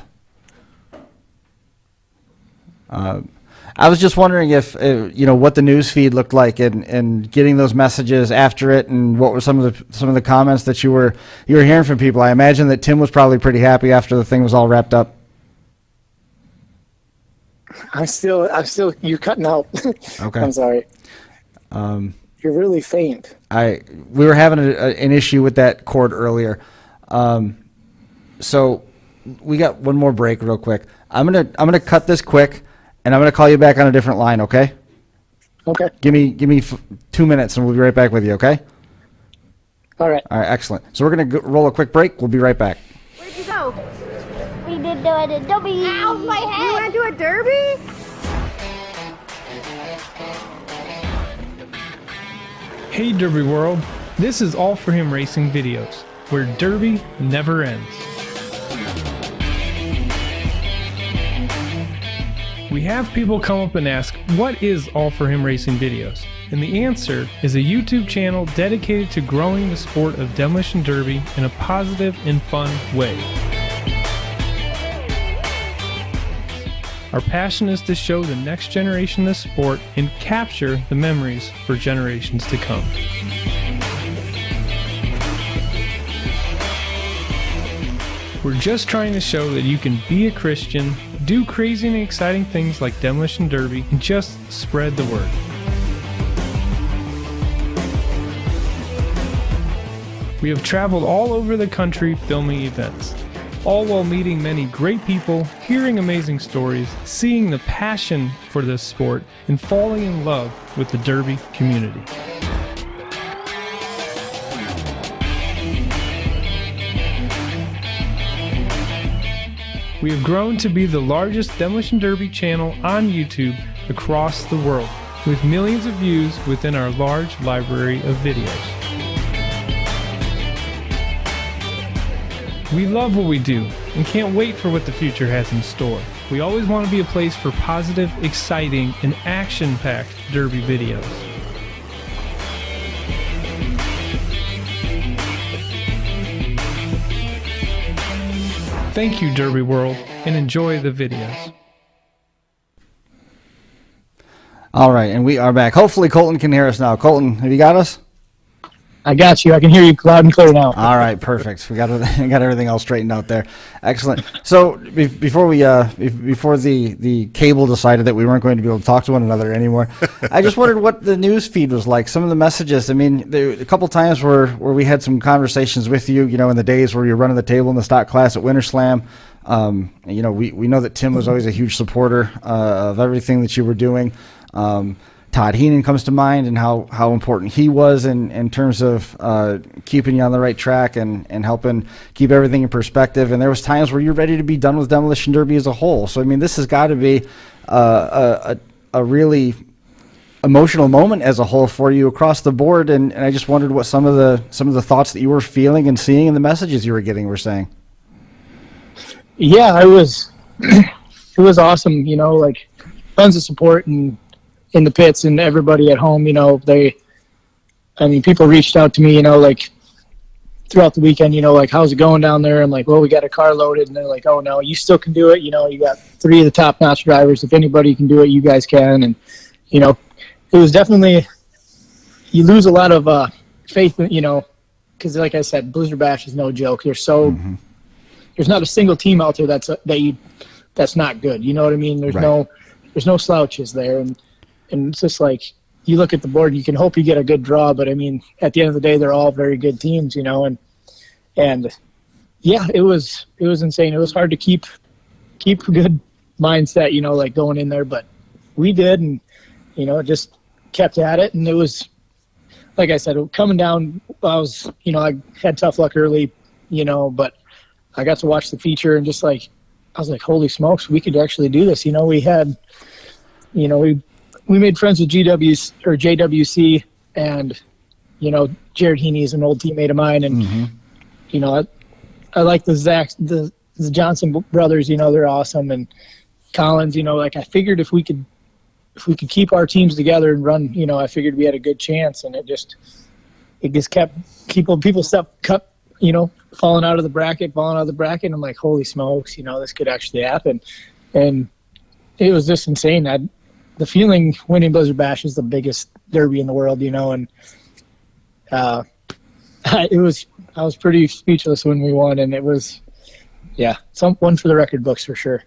I was just wondering if what the news feed looked like and getting those messages after it, and what were some of the comments that you were hearing from people. I imagine that Tim was probably pretty happy after the thing was all wrapped up. I'm still. You're cutting out. Okay. I'm sorry. You're really faint. We were having an issue with that cord earlier, so we got one more break real quick. I'm gonna cut this quick. And I'm going to call you back on a different line, okay? Okay. Give me 2 minutes, and we'll be right back with you, okay? All right. All right, excellent. So we're going to roll a quick break. We'll be right back. Where'd you go? We did a derby. Ow, my head. You want to do a derby? Hey, Derby World. This is All For Him Racing Videos, where Derby never ends. We have people come up and ask, what is All For Him Racing Videos? And the answer is a YouTube channel dedicated to growing the sport of demolition derby in a positive and fun way. Our passion is to show the next generation the sport and capture the memories for generations to come. We're just trying to show that you can be a Christian, do crazy and exciting things like demolition derby, and just spread the word. We have traveled all over the country filming events, all while meeting many great people, hearing amazing stories, seeing the passion for this sport, and falling in love with the derby community. We have grown to be the largest demolition derby channel on YouTube across the world, with millions of views within our large library of videos. We love what we do and can't wait for what the future has in store. We always want to be a place for positive, exciting, and action-packed derby videos. Thank you, Derby World, and enjoy the videos. All right, and we are back. Hopefully Colton can hear us now. Colton, have you got us? I got you. I can hear you loud and clear now. All right, perfect. We got everything all straightened out there. Excellent. So before the cable decided that we weren't going to be able to talk to one another anymore, I just wondered what the news feed was like. Some of the messages. I mean, there a couple times where we had some conversations with you. In the days where you're running the table in the stock class at Winter Slam. We know that Tim was always a huge supporter of everything that you were doing. Todd Heenan comes to mind, and how important he was in terms of keeping you on the right track and helping keep everything in perspective. And there was times where you're ready to be done with demolition derby as a whole. So I mean, this has got to be a really emotional moment as a whole for you across the board. And I just wondered what some of the thoughts that you were feeling and seeing and the messages you were getting were saying. Yeah, it was awesome. Like tons of support and in the pits and everybody at home. People reached out to me, like throughout the weekend, like, how's it going down there? I'm like, well, we got a car loaded. And they're like, oh no, you still can do it. You got 3 of the top notch drivers. If anybody can do it, you guys can. And, it was definitely, you lose a lot of faith, because like I said, Blizzard Bash is no joke. There's not a single team out there that's not good. You know what I mean? There's no slouches there. And it's just like, you look at the board, you can hope you get a good draw, but I mean, at the end of the day, they're all very good teams, and yeah, it was insane. It was hard to keep a good mindset, like going in there, but we did, and just kept at it. And it was, like I said, coming down, I had tough luck early, but I got to watch the feature and just like, I was like, holy smokes, we could actually do this. We made friends with JWC, and Jared Heaney is an old teammate of mine, and I like the Johnson brothers. They're awesome, and Collins. I figured if we could keep our teams together and run, I figured we had a good chance, and it just kept people kept falling out of the bracket. I'm like, holy smokes, this could actually happen. And it was just insane. The feeling winning Blizzard Bash is the biggest derby in the world, and I was pretty speechless when we won, and it was, one for the record books for sure.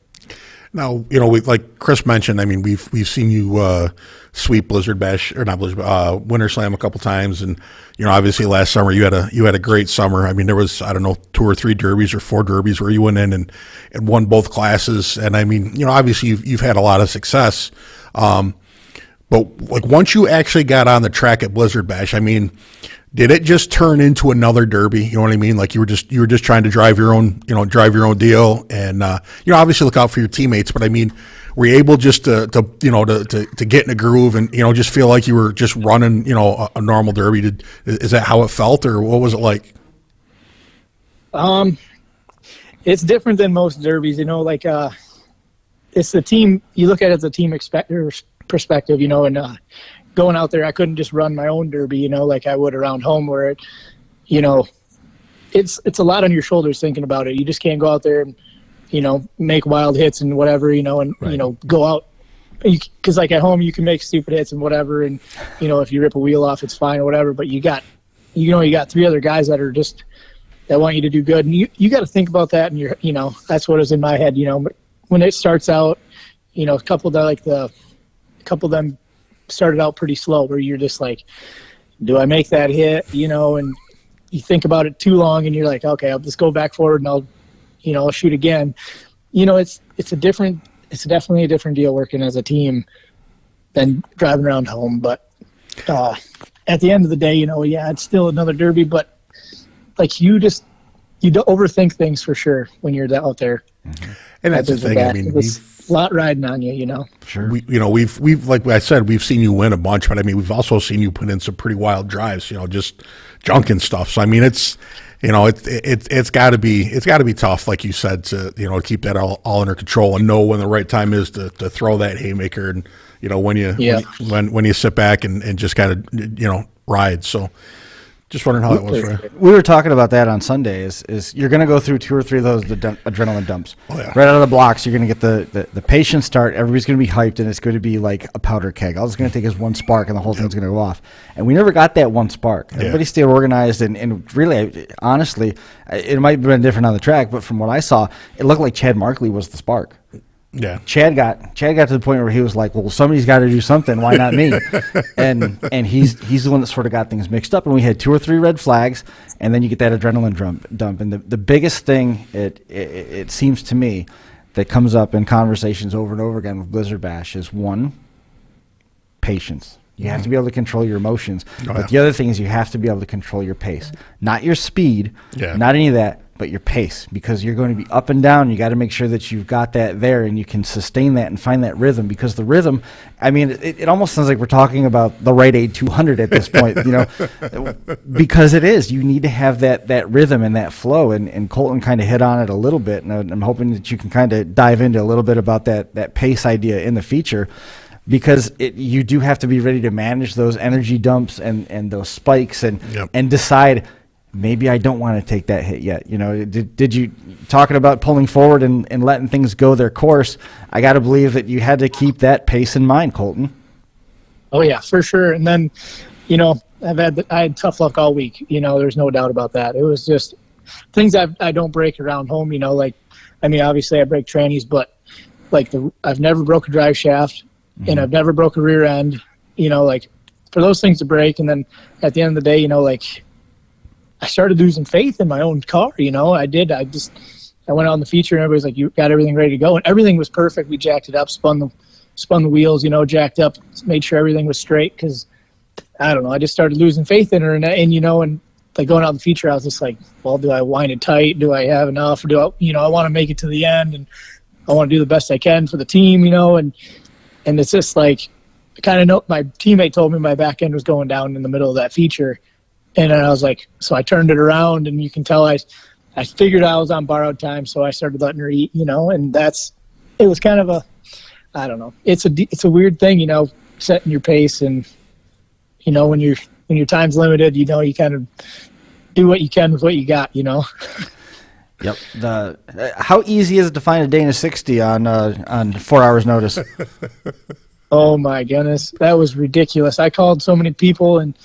Now, like Chris mentioned, I mean, we've seen you sweep Blizzard Bash, or not Blizzard, Winter Slam a couple times, and obviously last summer you had a great summer. I mean, there was, I don't know, 2 or 3 derbies or 4 derbies where you went in and won both classes, and I mean, obviously you've had a lot of success. But like once you actually got on the track at Blizzard Bash, I mean, did it just turn into another derby? You know what I mean? Like you were just trying to drive your own deal, and obviously look out for your teammates. But I mean, were you able just to get in a groove and just feel like you were just running a normal derby? Is that how it felt, or what was it like? It's different than most derbies. It's the team. You look at it as a team perspective, and going out there, I couldn't just run my own derby, like I would around home, where it's a lot on your shoulders thinking about it. You just can't go out there and make wild hits and whatever, and right. Go out, because like at home you can make stupid hits and whatever, and if you rip a wheel off, it's fine or whatever. But you got 3 other guys that want you to do good, and you got to think about that, and that's what was in my head, But when it starts out, a couple of them started out pretty slow, where you're just like, do I make that hit? And you think about it too long, and you're like, okay, I'll just go back forward and I'll shoot again. It's definitely a different deal working as a team than driving around home. But at the end of the day, it's still another derby, but like you don't overthink things for sure when you're out there. Mm-hmm. And that's the thing. I mean, a lot riding on you, Sure. We've like I said, we've seen you win a bunch, but I mean, we've also seen you put in some pretty wild drives, just junking stuff. So I mean, it's got to be tough, like you said, to keep that all under control and know when the right time is to throw that haymaker, and when you sit back and just kind of ride. So. Just wondering how that was for you. We were talking about that on Sunday. Is you're going to go through 2 or 3 of those adrenaline dumps. Oh, yeah. Right out of the blocks, you're going to get the patient start. Everybody's going to be hyped, and it's going to be like a powder keg. All it's going to take is one spark, and the whole thing's going to go off. And we never got that one spark. Everybody stayed organized, and really, honestly, it might have been different on the track, but from what I saw, it looked like Chad Markley was the spark. Yeah, Chad got to the point where he was like, "Well, somebody's got to do something. Why not me?" and he's the one that sort of got things mixed up. And we had 2 or 3 red flags, and then you get that adrenaline dump. And the biggest thing it seems to me that comes up in conversations over and over again with Blizzard Bash is, 1, patience. You have to be able to control your emotions. But the other thing is you have to be able to control your pace, not your speed, not any of that, but your pace, because you're going to be up and down. You got to make sure that you've got that there and you can sustain that and find that rhythm, because the rhythm, I mean, it almost sounds like we're talking about the Rite Aid 200 at this point, because it is. You need to have that rhythm and that flow, and Colton kind of hit on it a little bit, and I'm hoping that you can kind of dive into a little bit about that pace idea in the feature, because you do have to be ready to manage those energy dumps and those spikes and decide, maybe I don't want to take that hit yet. Did you, talking about pulling forward and letting things go their course, I got to believe that you had to keep that pace in mind, Colton. Oh yeah, for sure. And then, I had tough luck all week. There's no doubt about that. It was just things I don't break around home. Obviously I break trannies, but I've never broke a drive shaft, and I've never broke a rear end. For those things to break, and then at the end of the day, I started losing faith in my own car. I did. I went on the feature, and everybody's like, "You got everything ready to go," and everything was perfect. We jacked it up, spun the wheels, jacked up, made sure everything was straight. Because I don't know, I just started losing faith in her, and like going out the feature, I was just like, well, do I wind it tight? Do I have enough? Or do I want to make it to the end, and I want to do the best I can for the team, and it's just like, I kind of know, my teammate told me my back end was going down in the middle of that feature. And then I was like, so I turned it around, and you can tell I figured I was on borrowed time, so I started letting her eat, and it was kind of I don't know. It's a weird thing, setting your pace, and, when your time's limited, you kind of do what you can with what you got, you know. Yep. How easy is it to find a Dana 60 on 4 hours notice? Oh my goodness, that was ridiculous. I called so many people, and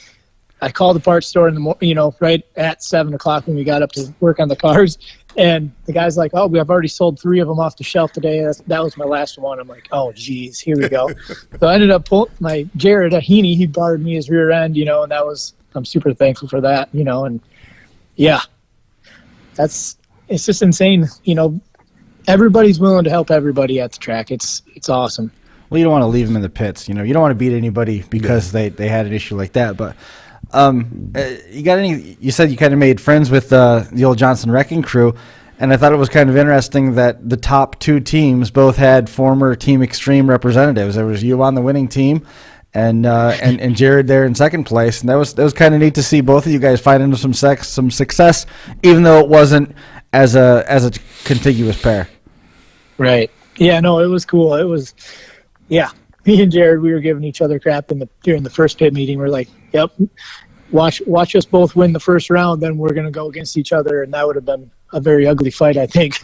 I called the parts store in the right at 7 o'clock when we got up to work on the cars, and the guy's like, "Oh, I've already sold 3 of them off the shelf today. That was my last one." I'm like, "Oh, geez, here we go." So I ended up pulling my Jared Heaney. He borrowed me his rear end, and I'm super thankful for that, and yeah, it's just insane. Everybody's willing to help everybody at the track. It's awesome. Well, you don't want to leave them in the pits. You don't want to beat anybody because they had an issue like that. But you said you kind of made friends with the old Johnson Wrecking crew, and I thought it was kind of interesting that the top 2 teams both had former Team Extreme representatives. There was you on the winning team, and Jared there in second place, and that was kind of neat to see both of you guys finding some success, even though it wasn't as a contiguous pair. Right. Yeah. No, it was cool. It was. Yeah, me and Jared, we were giving each other crap during the first pit meeting. We're like, "Yep, watch us both win the first round, then we're gonna go against each other," and that would have been a very ugly fight, I think.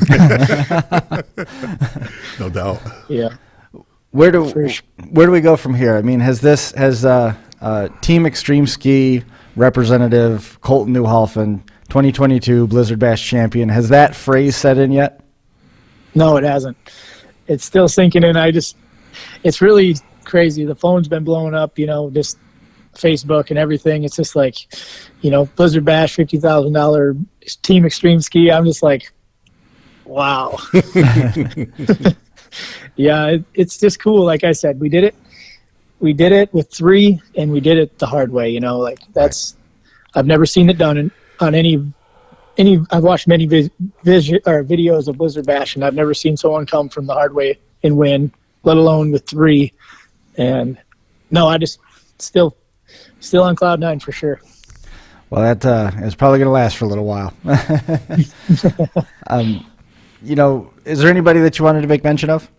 No doubt. Yeah. Where do we go from here? I mean, has Team ExtremeSki representative Colton Neuhalfen, 2022 Blizzard Bash champion, has that phrase set in yet? No, it hasn't. It's still sinking in. It's really crazy. The phone's been blowing up, just Facebook and everything. It's just like, Blizzard Bash, $50,000 Team ExtremeSki. I'm just like, wow. Yeah, it's just cool. Like I said, we did it with 3, and we did it the hard way. I've never seen it done on any. I've watched many videos of Blizzard Bash, and I've never seen someone come from the hard way and win, let alone with 3. And no, I just still on cloud 9 for sure. Well, that is probably going to last for a little while. Is there anybody that you wanted to make mention of?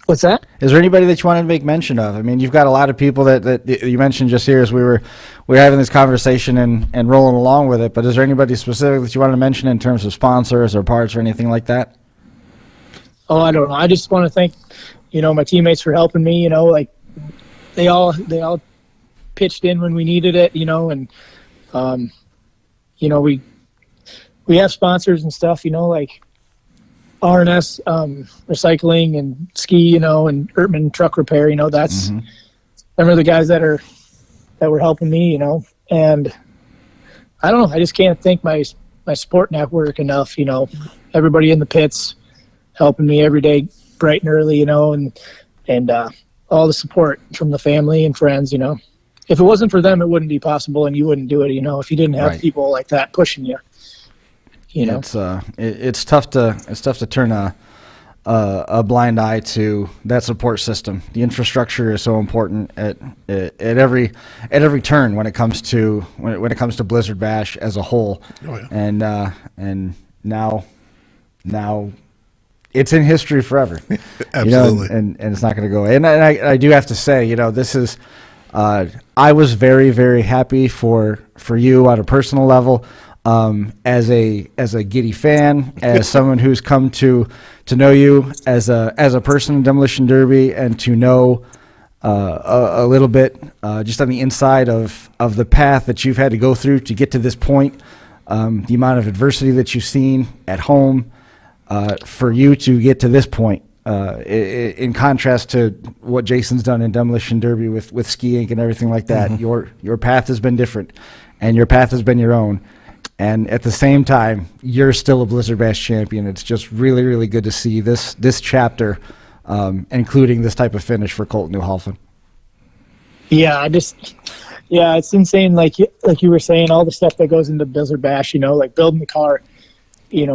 What's that? Is there anybody that you wanted to make mention of? I mean, you've got a lot of people that you mentioned just here as we were having this conversation and rolling along with it. But is there anybody specific that you wanted to mention in terms of sponsors or parts or anything like that? Oh, I don't know. I just want to thank, my teammates for helping me. They all pitched in when we needed it. And we have sponsors and stuff. Like R&S recycling and ski, and Ertman truck repair. That's them are the guys that were helping me. And I don't know. I just can't thank my support network enough. Everybody in the pits helping me every day, bright and early. And all the support from the family and friends. If it wasn't for them, it wouldn't be possible, and you wouldn't do it. If you didn't have people like that pushing you. It's tough to turn a blind eye to that support system. The infrastructure is so important at every turn when it comes to Blizzard Bash as a whole. Oh, yeah. And now it's in history forever. Absolutely. And it's not going to go away. And I do have to say, this is I was very, very happy for you on a personal level. As a Giddy fan, as someone who's come to know you as a person in Demolition Derby, and to know a little bit just on the inside of the path that you've had to go through to get to this point, the amount of adversity that you've seen at home, for you to get to this point, in contrast to what Jason's done in Demolition Derby with Ski Inc. and everything like that. Your path has been different, and your path has been your own. And at the same time, you're still a Blizzard Bash champion. It's just really, really good to see this chapter, including this type of finish for Colton Neuhalfen. Yeah, it's insane. Like you were saying, all the stuff that goes into Blizzard Bash. Like building the car. It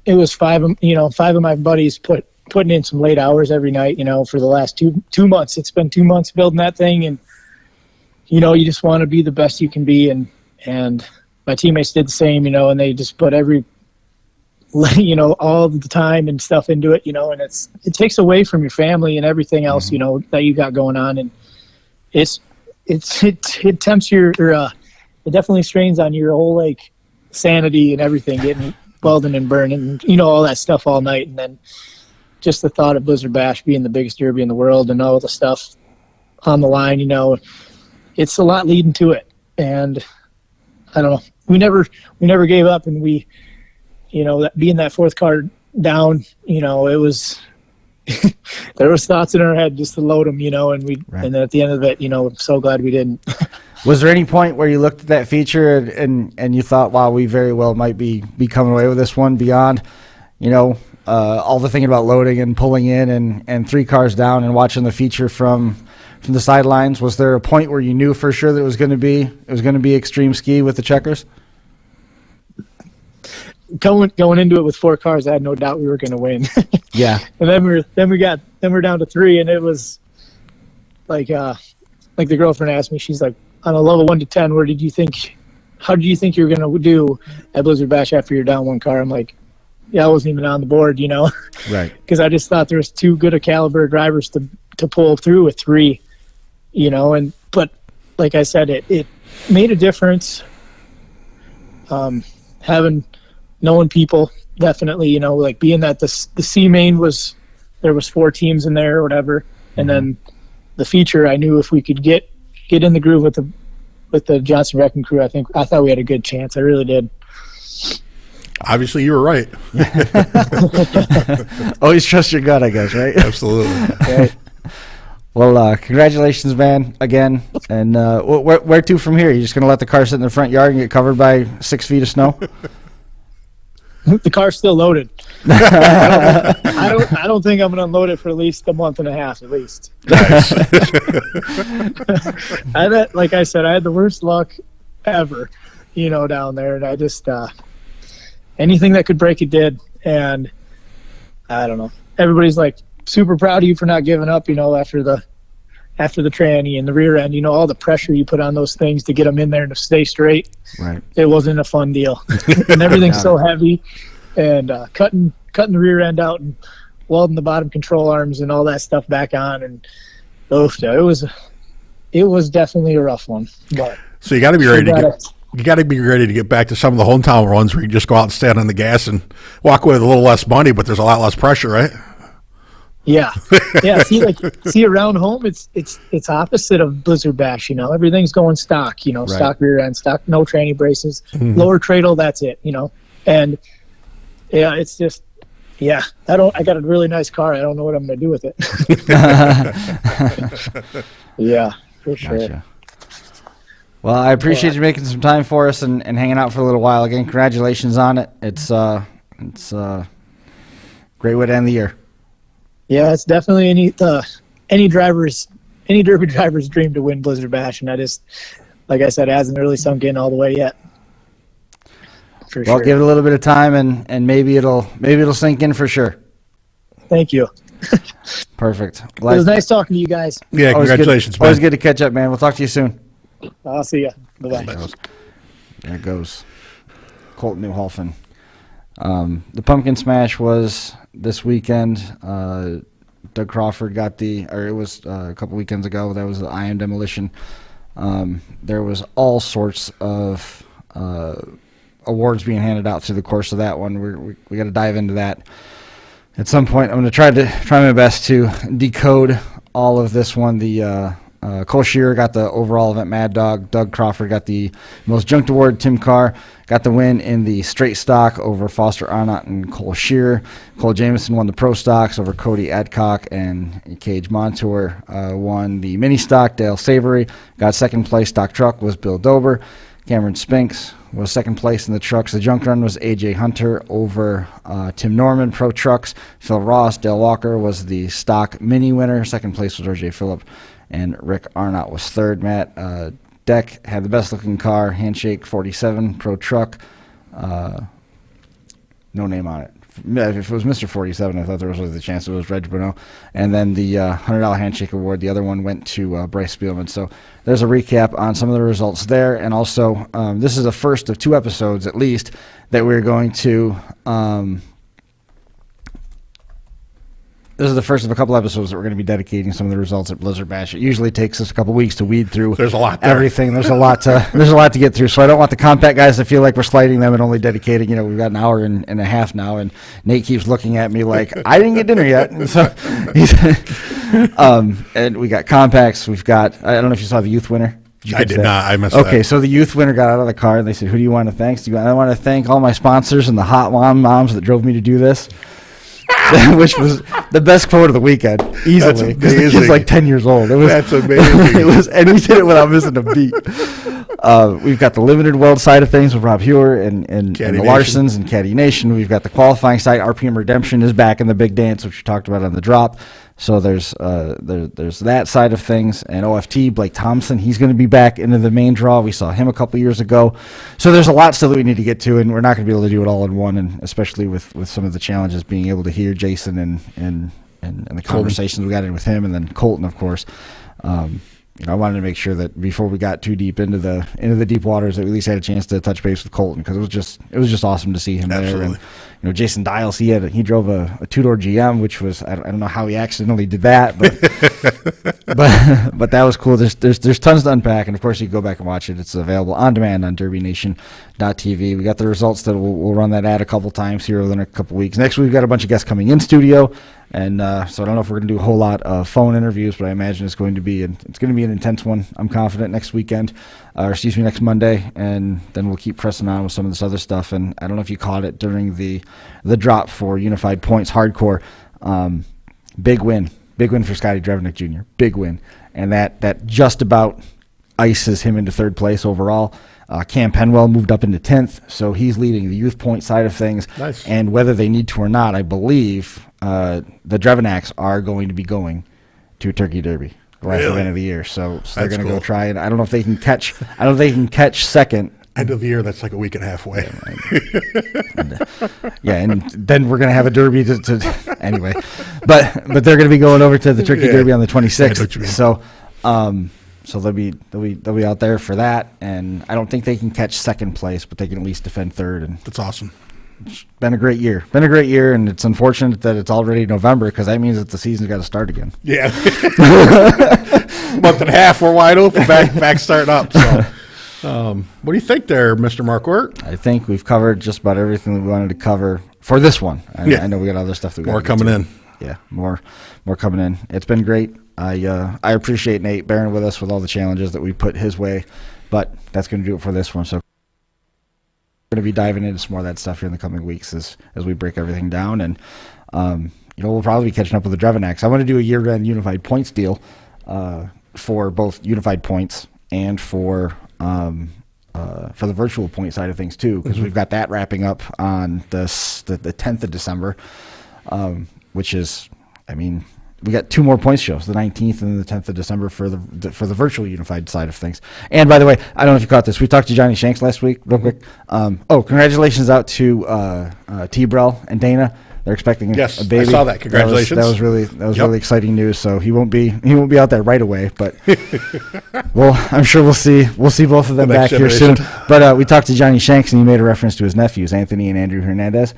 was 5 of my buddies putting in some late hours every night. For the last two months. It's been 2 months building that thing, and you just want to be the best you can be, and my teammates did the same, and they just put all the time and stuff into it, and it takes away from your family and everything else, that you got going on. And it tempts your definitely strains on your whole like sanity and everything, getting welding and burning, and all that stuff all night, and then just the thought of Blizzard Bash being the biggest derby in the world and all the stuff on the line, it's a lot leading to it. And I don't know, we never gave up, and we, that being that fourth car down, it was, there was thoughts in our head just to load them, and then at the end of it, I'm so glad we didn't. Was there any point where you looked at that feature and you thought, wow, we very well might be coming away with this one beyond, all the thinking about loading and pulling in and 3 cars down and watching the feature from the sidelines? Was there a point where you knew for sure that it was going to be extreme ski with the checkers? Going into it with 4 cars, I had no doubt we were going to win. Yeah. And then we're down to 3, and it was like the girlfriend asked me, she's like, on a level 1 to 10, how did you think you were going to do at Blizzard Bash after you're down 1 car? I'm like, yeah, I wasn't even on the board, Right. Because I just thought there was too good a caliber of drivers to pull through with 3, but like I said, it made a difference. Knowing people, definitely, like being that the C main there was 4 teams in there or whatever, and then the feature, I knew if we could get in the groove with the Johnson Wrecking Crew, I thought we had a good chance. I really did. Obviously, you were right. Always trust your gut, I guess, right? Absolutely. Right. Well, congratulations, man, again. And where to from here? You just going to let the car sit in the front yard and get covered by 6 feet of snow? The car's still loaded. I don't think I'm going to unload it for at least a month and a half, at least. Nice. Like I said, I had the worst luck ever, down there, and I just anything that could break it did, and I don't know. Everybody's like super proud of you for not giving up, after the tranny and the rear end, all the pressure you put on those things to get them in there and to stay straight. Right. It wasn't a fun deal. And everything's so heavy, and cutting the rear end out and welding the bottom control arms and all that stuff back on. And it was definitely a rough one. But so you got to be ready to get back to some of the hometown runs where you just go out and stand on the gas and walk away with a little less money, but there's a lot less pressure, right? Yeah. See around home, it's opposite of Blizzard Bash. Everything's going stock. Right. Stock rear end, stock, no tranny braces, lower cradle. That's it. And yeah, it's just I got a really nice car. I don't know what I'm going to do with it. Yeah, for sure. Gotcha. Well, I appreciate you making some time for us and hanging out for a little while. Again, congratulations on it. It's a great way to end the year. Yeah, it's definitely any derby driver's dream to win Blizzard Bash, and I just, like I said, it hasn't really sunk in all the way yet. For Well, sure. give it a little bit of time, and maybe it'll sink in for sure. Thank you. Perfect. It was nice talking to you guys. Yeah, congratulations, man. Always good to catch up, man. We'll talk to you soon. I'll see you. Bye-bye. There it goes. Colton Neuhalfen. The Pumpkin Smash was this weekend. Doug Crawford it was a couple weekends ago. That was the I Am Demolition. There was all sorts of awards being handed out through the course of that one. We got to dive into that at some point. I'm going to try my best to decode all of this one. The Cole Shearer got the overall event Mad Dog. Doug Crawford got the most junked award. Tim Carr got the win in the straight stock over Foster Arnott and Cole Shearer. Cole Jamieson won the pro stocks over Cody Adcock, and Cage Montour won the mini stock. Dale Savory got second place. Stock truck was Bill Dober. Cameron Spinks was second place in the trucks. The junk run was A.J. Hunter over Tim Norman. Pro trucks, Phil Ross. Dale Walker was the stock mini winner. Second place was R.J. Phillip. And Rick Arnott was third. Matt Deck had the best-looking car, Handshake 47, Pro Truck. No name on it. If it was Mr. 47, I thought there was a chance it was Reg Bruno. And then the $100 Handshake Award, the other one went to Bryce Spielman. So there's a recap on some of the results there. And also, this is the first of 2 episodes, at least, that we're going to This is the first of a couple episodes that we're going to be dedicating some of the results at Blizzard Bash. It usually takes us a couple weeks to weed through. There's a lot there. Everything. There's a lot to get through. So I don't want the compact guys to feel like we're slighting them and only dedicating. We've got an hour and a half now, and Nate keeps looking at me like I didn't get dinner yet. And so he's and we got compacts. We've got. I don't know if you saw the youth winner. I did not. I missed that. Okay, so the youth winner got out of the car and they said, "Who do you want to thank?" I want to thank all my sponsors and the hot moms that drove me to do this. Which was the best quote of the weekend, easily. Because the kid's like 10 years old. That's amazing. And we did it without missing a beat. We've got the limited world side of things with Rob Hewer and the Larsons and Caddy Nation. We've got the qualifying side. RPM Redemption is back in the big dance, which we talked about on the drop. So there's that side of things. And OFT, Blake Thompson, he's going to be back into the main draw. We saw him a couple years ago. So there's a lot still that we need to get to, and we're not going to be able to do it all in one, and especially with some of the challenges, being able to hear Jason and the conversations we got in with him, and then Colton, of course. I wanted to make sure that before we got too deep into the deep waters, that we at least had a chance to touch base with Colton, because it was just awesome to see him Absolutely. there. And Jason Dials, he drove a two-door GM, which was I don't know how he accidentally did that, but that was cool. There's tons to unpack, and of course you can go back and watch it. It's available on demand on DerbyNation.tv. We got the results that we'll run that ad a couple times here over the next couple weeks. Next week we've got a bunch of guests coming in studio. And so I don't know if we're going to do a whole lot of phone interviews, but I imagine it's going to be an intense one. I'm confident next next Monday, and then we'll keep pressing on with some of this other stuff. And I don't know if you caught it during the drop for Unified Points Hardcore. Big win for Scotty Drevenick Jr. Big win, and that just about ices him into third place overall. Cam Penwell moved up into 10th, so he's leading the youth point side of things. Nice. And whether they need to or not, I believe the Drevenacks are going to be going to Turkey Derby, the last event of the year. So they're going to go try it. I don't know if they can catch. I don't know if they can catch second. End of the year, that's like a week and a half away. And then we're going to have a derby to anyway. But they're going to be going over to the Turkey Derby on the 26th. So they'll be out there for that, and I don't think they can catch second place, but they can at least defend third. And that's awesome. It's been a great year. And it's unfortunate that it's already November, because that means that the season's got to start again. Yeah. Month and a half, we're wide open, back starting up. So, what do you think there, Mr. Marquardt? I think we've covered just about everything that we wanted to cover for this one. I know we got other stuff that we got more coming in. Yeah, more coming in. It's been great. I appreciate Nate bearing with us with all the challenges that we put his way, but that's going to do it for this one. So we're going to be diving into some more of that stuff here in the coming weeks as we break everything down, and we'll probably be catching up with the Drevenacks. I want to do a year-end unified points deal for both unified points and for the virtual point side of things too, because we've got that wrapping up on the 10th of December, which is, we got two more points shows, the 19th and the 10th of December for the virtual unified side of things. And by the way, I don't know if you caught this. We talked to Johnny Shanks last week, real quick. Congratulations out to T-Brell and Dana. They're expecting a baby. I saw that. Congratulations. That was really exciting news. So he won't be out there right away, but well, I'm sure we'll see both of them back here soon. But we talked to Johnny Shanks, and he made a reference to his nephews, Anthony and Andrew Hernandez.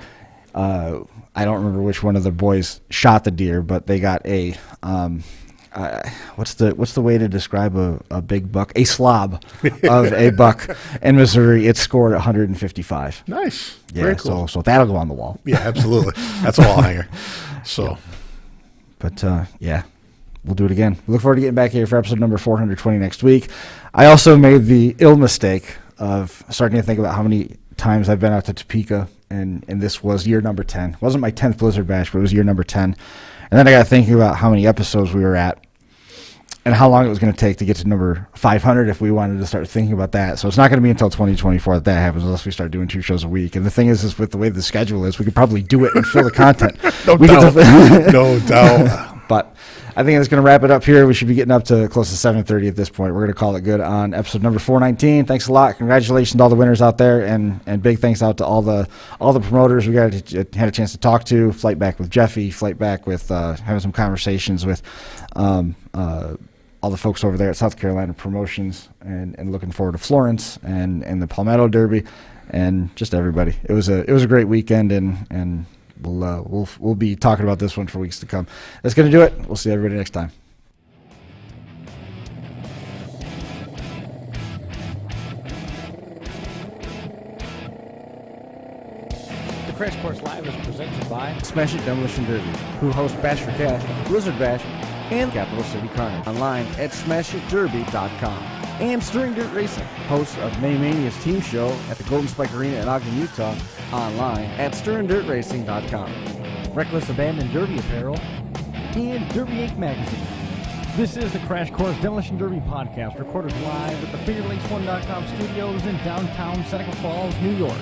I don't remember which one of the boys shot the deer, but they got a what's the way to describe a big buck? A slob of a buck in Missouri. It scored 155. Nice. Yeah, very cool. So that'll go on the wall. Yeah, absolutely. That's a wall hanger. So, but we'll do it again. We look forward to getting back here for episode number 420 next week. I also made the ill mistake of starting to think about how many times I've been out to Topeka, and this was year number 10. It wasn't my 10th Blizzard Bash, but it was year number 10. And then I got thinking about how many episodes we were at and how long it was going to take to get to number 500 if we wanted to start thinking about that. So it's not going to be until 2024 that happens, unless we start doing 2 shows a week. And the thing is with the way the schedule is, we could probably do it and fill the content. No doubt. But I think that's going to wrap it up here. We should be getting up to close to 7:30 at this point. We're going to call it good on episode number 419. Thanks a lot. Congratulations to all the winners out there, and big thanks out to all the promoters we had a chance to talk to. Flight back with Jeffy. Flight back with having some conversations with all the folks over there at South Carolina Promotions, and looking forward to Florence and the Palmetto Derby, and just everybody. It was a great weekend, and we'll be talking about this one for weeks to come. That's going to do it. We'll see everybody next time. The Crash Course Live is presented by Smash It Demolition Derby, who host Bash for Cash, Blizzard Bash, and Capital City Carnage. Online at smashitderby.com. And Stirring Dirt Racing, hosts of May Mania's team show at the Golden Spike Arena in Ogden, Utah. Online at stirringdirtracing.com. Reckless Abandon Derby Apparel, and Derby Inc. Magazine. This is the Crash Course Demolition Derby podcast, recorded live at the FingerLakes1.com studios in downtown Seneca Falls, New York.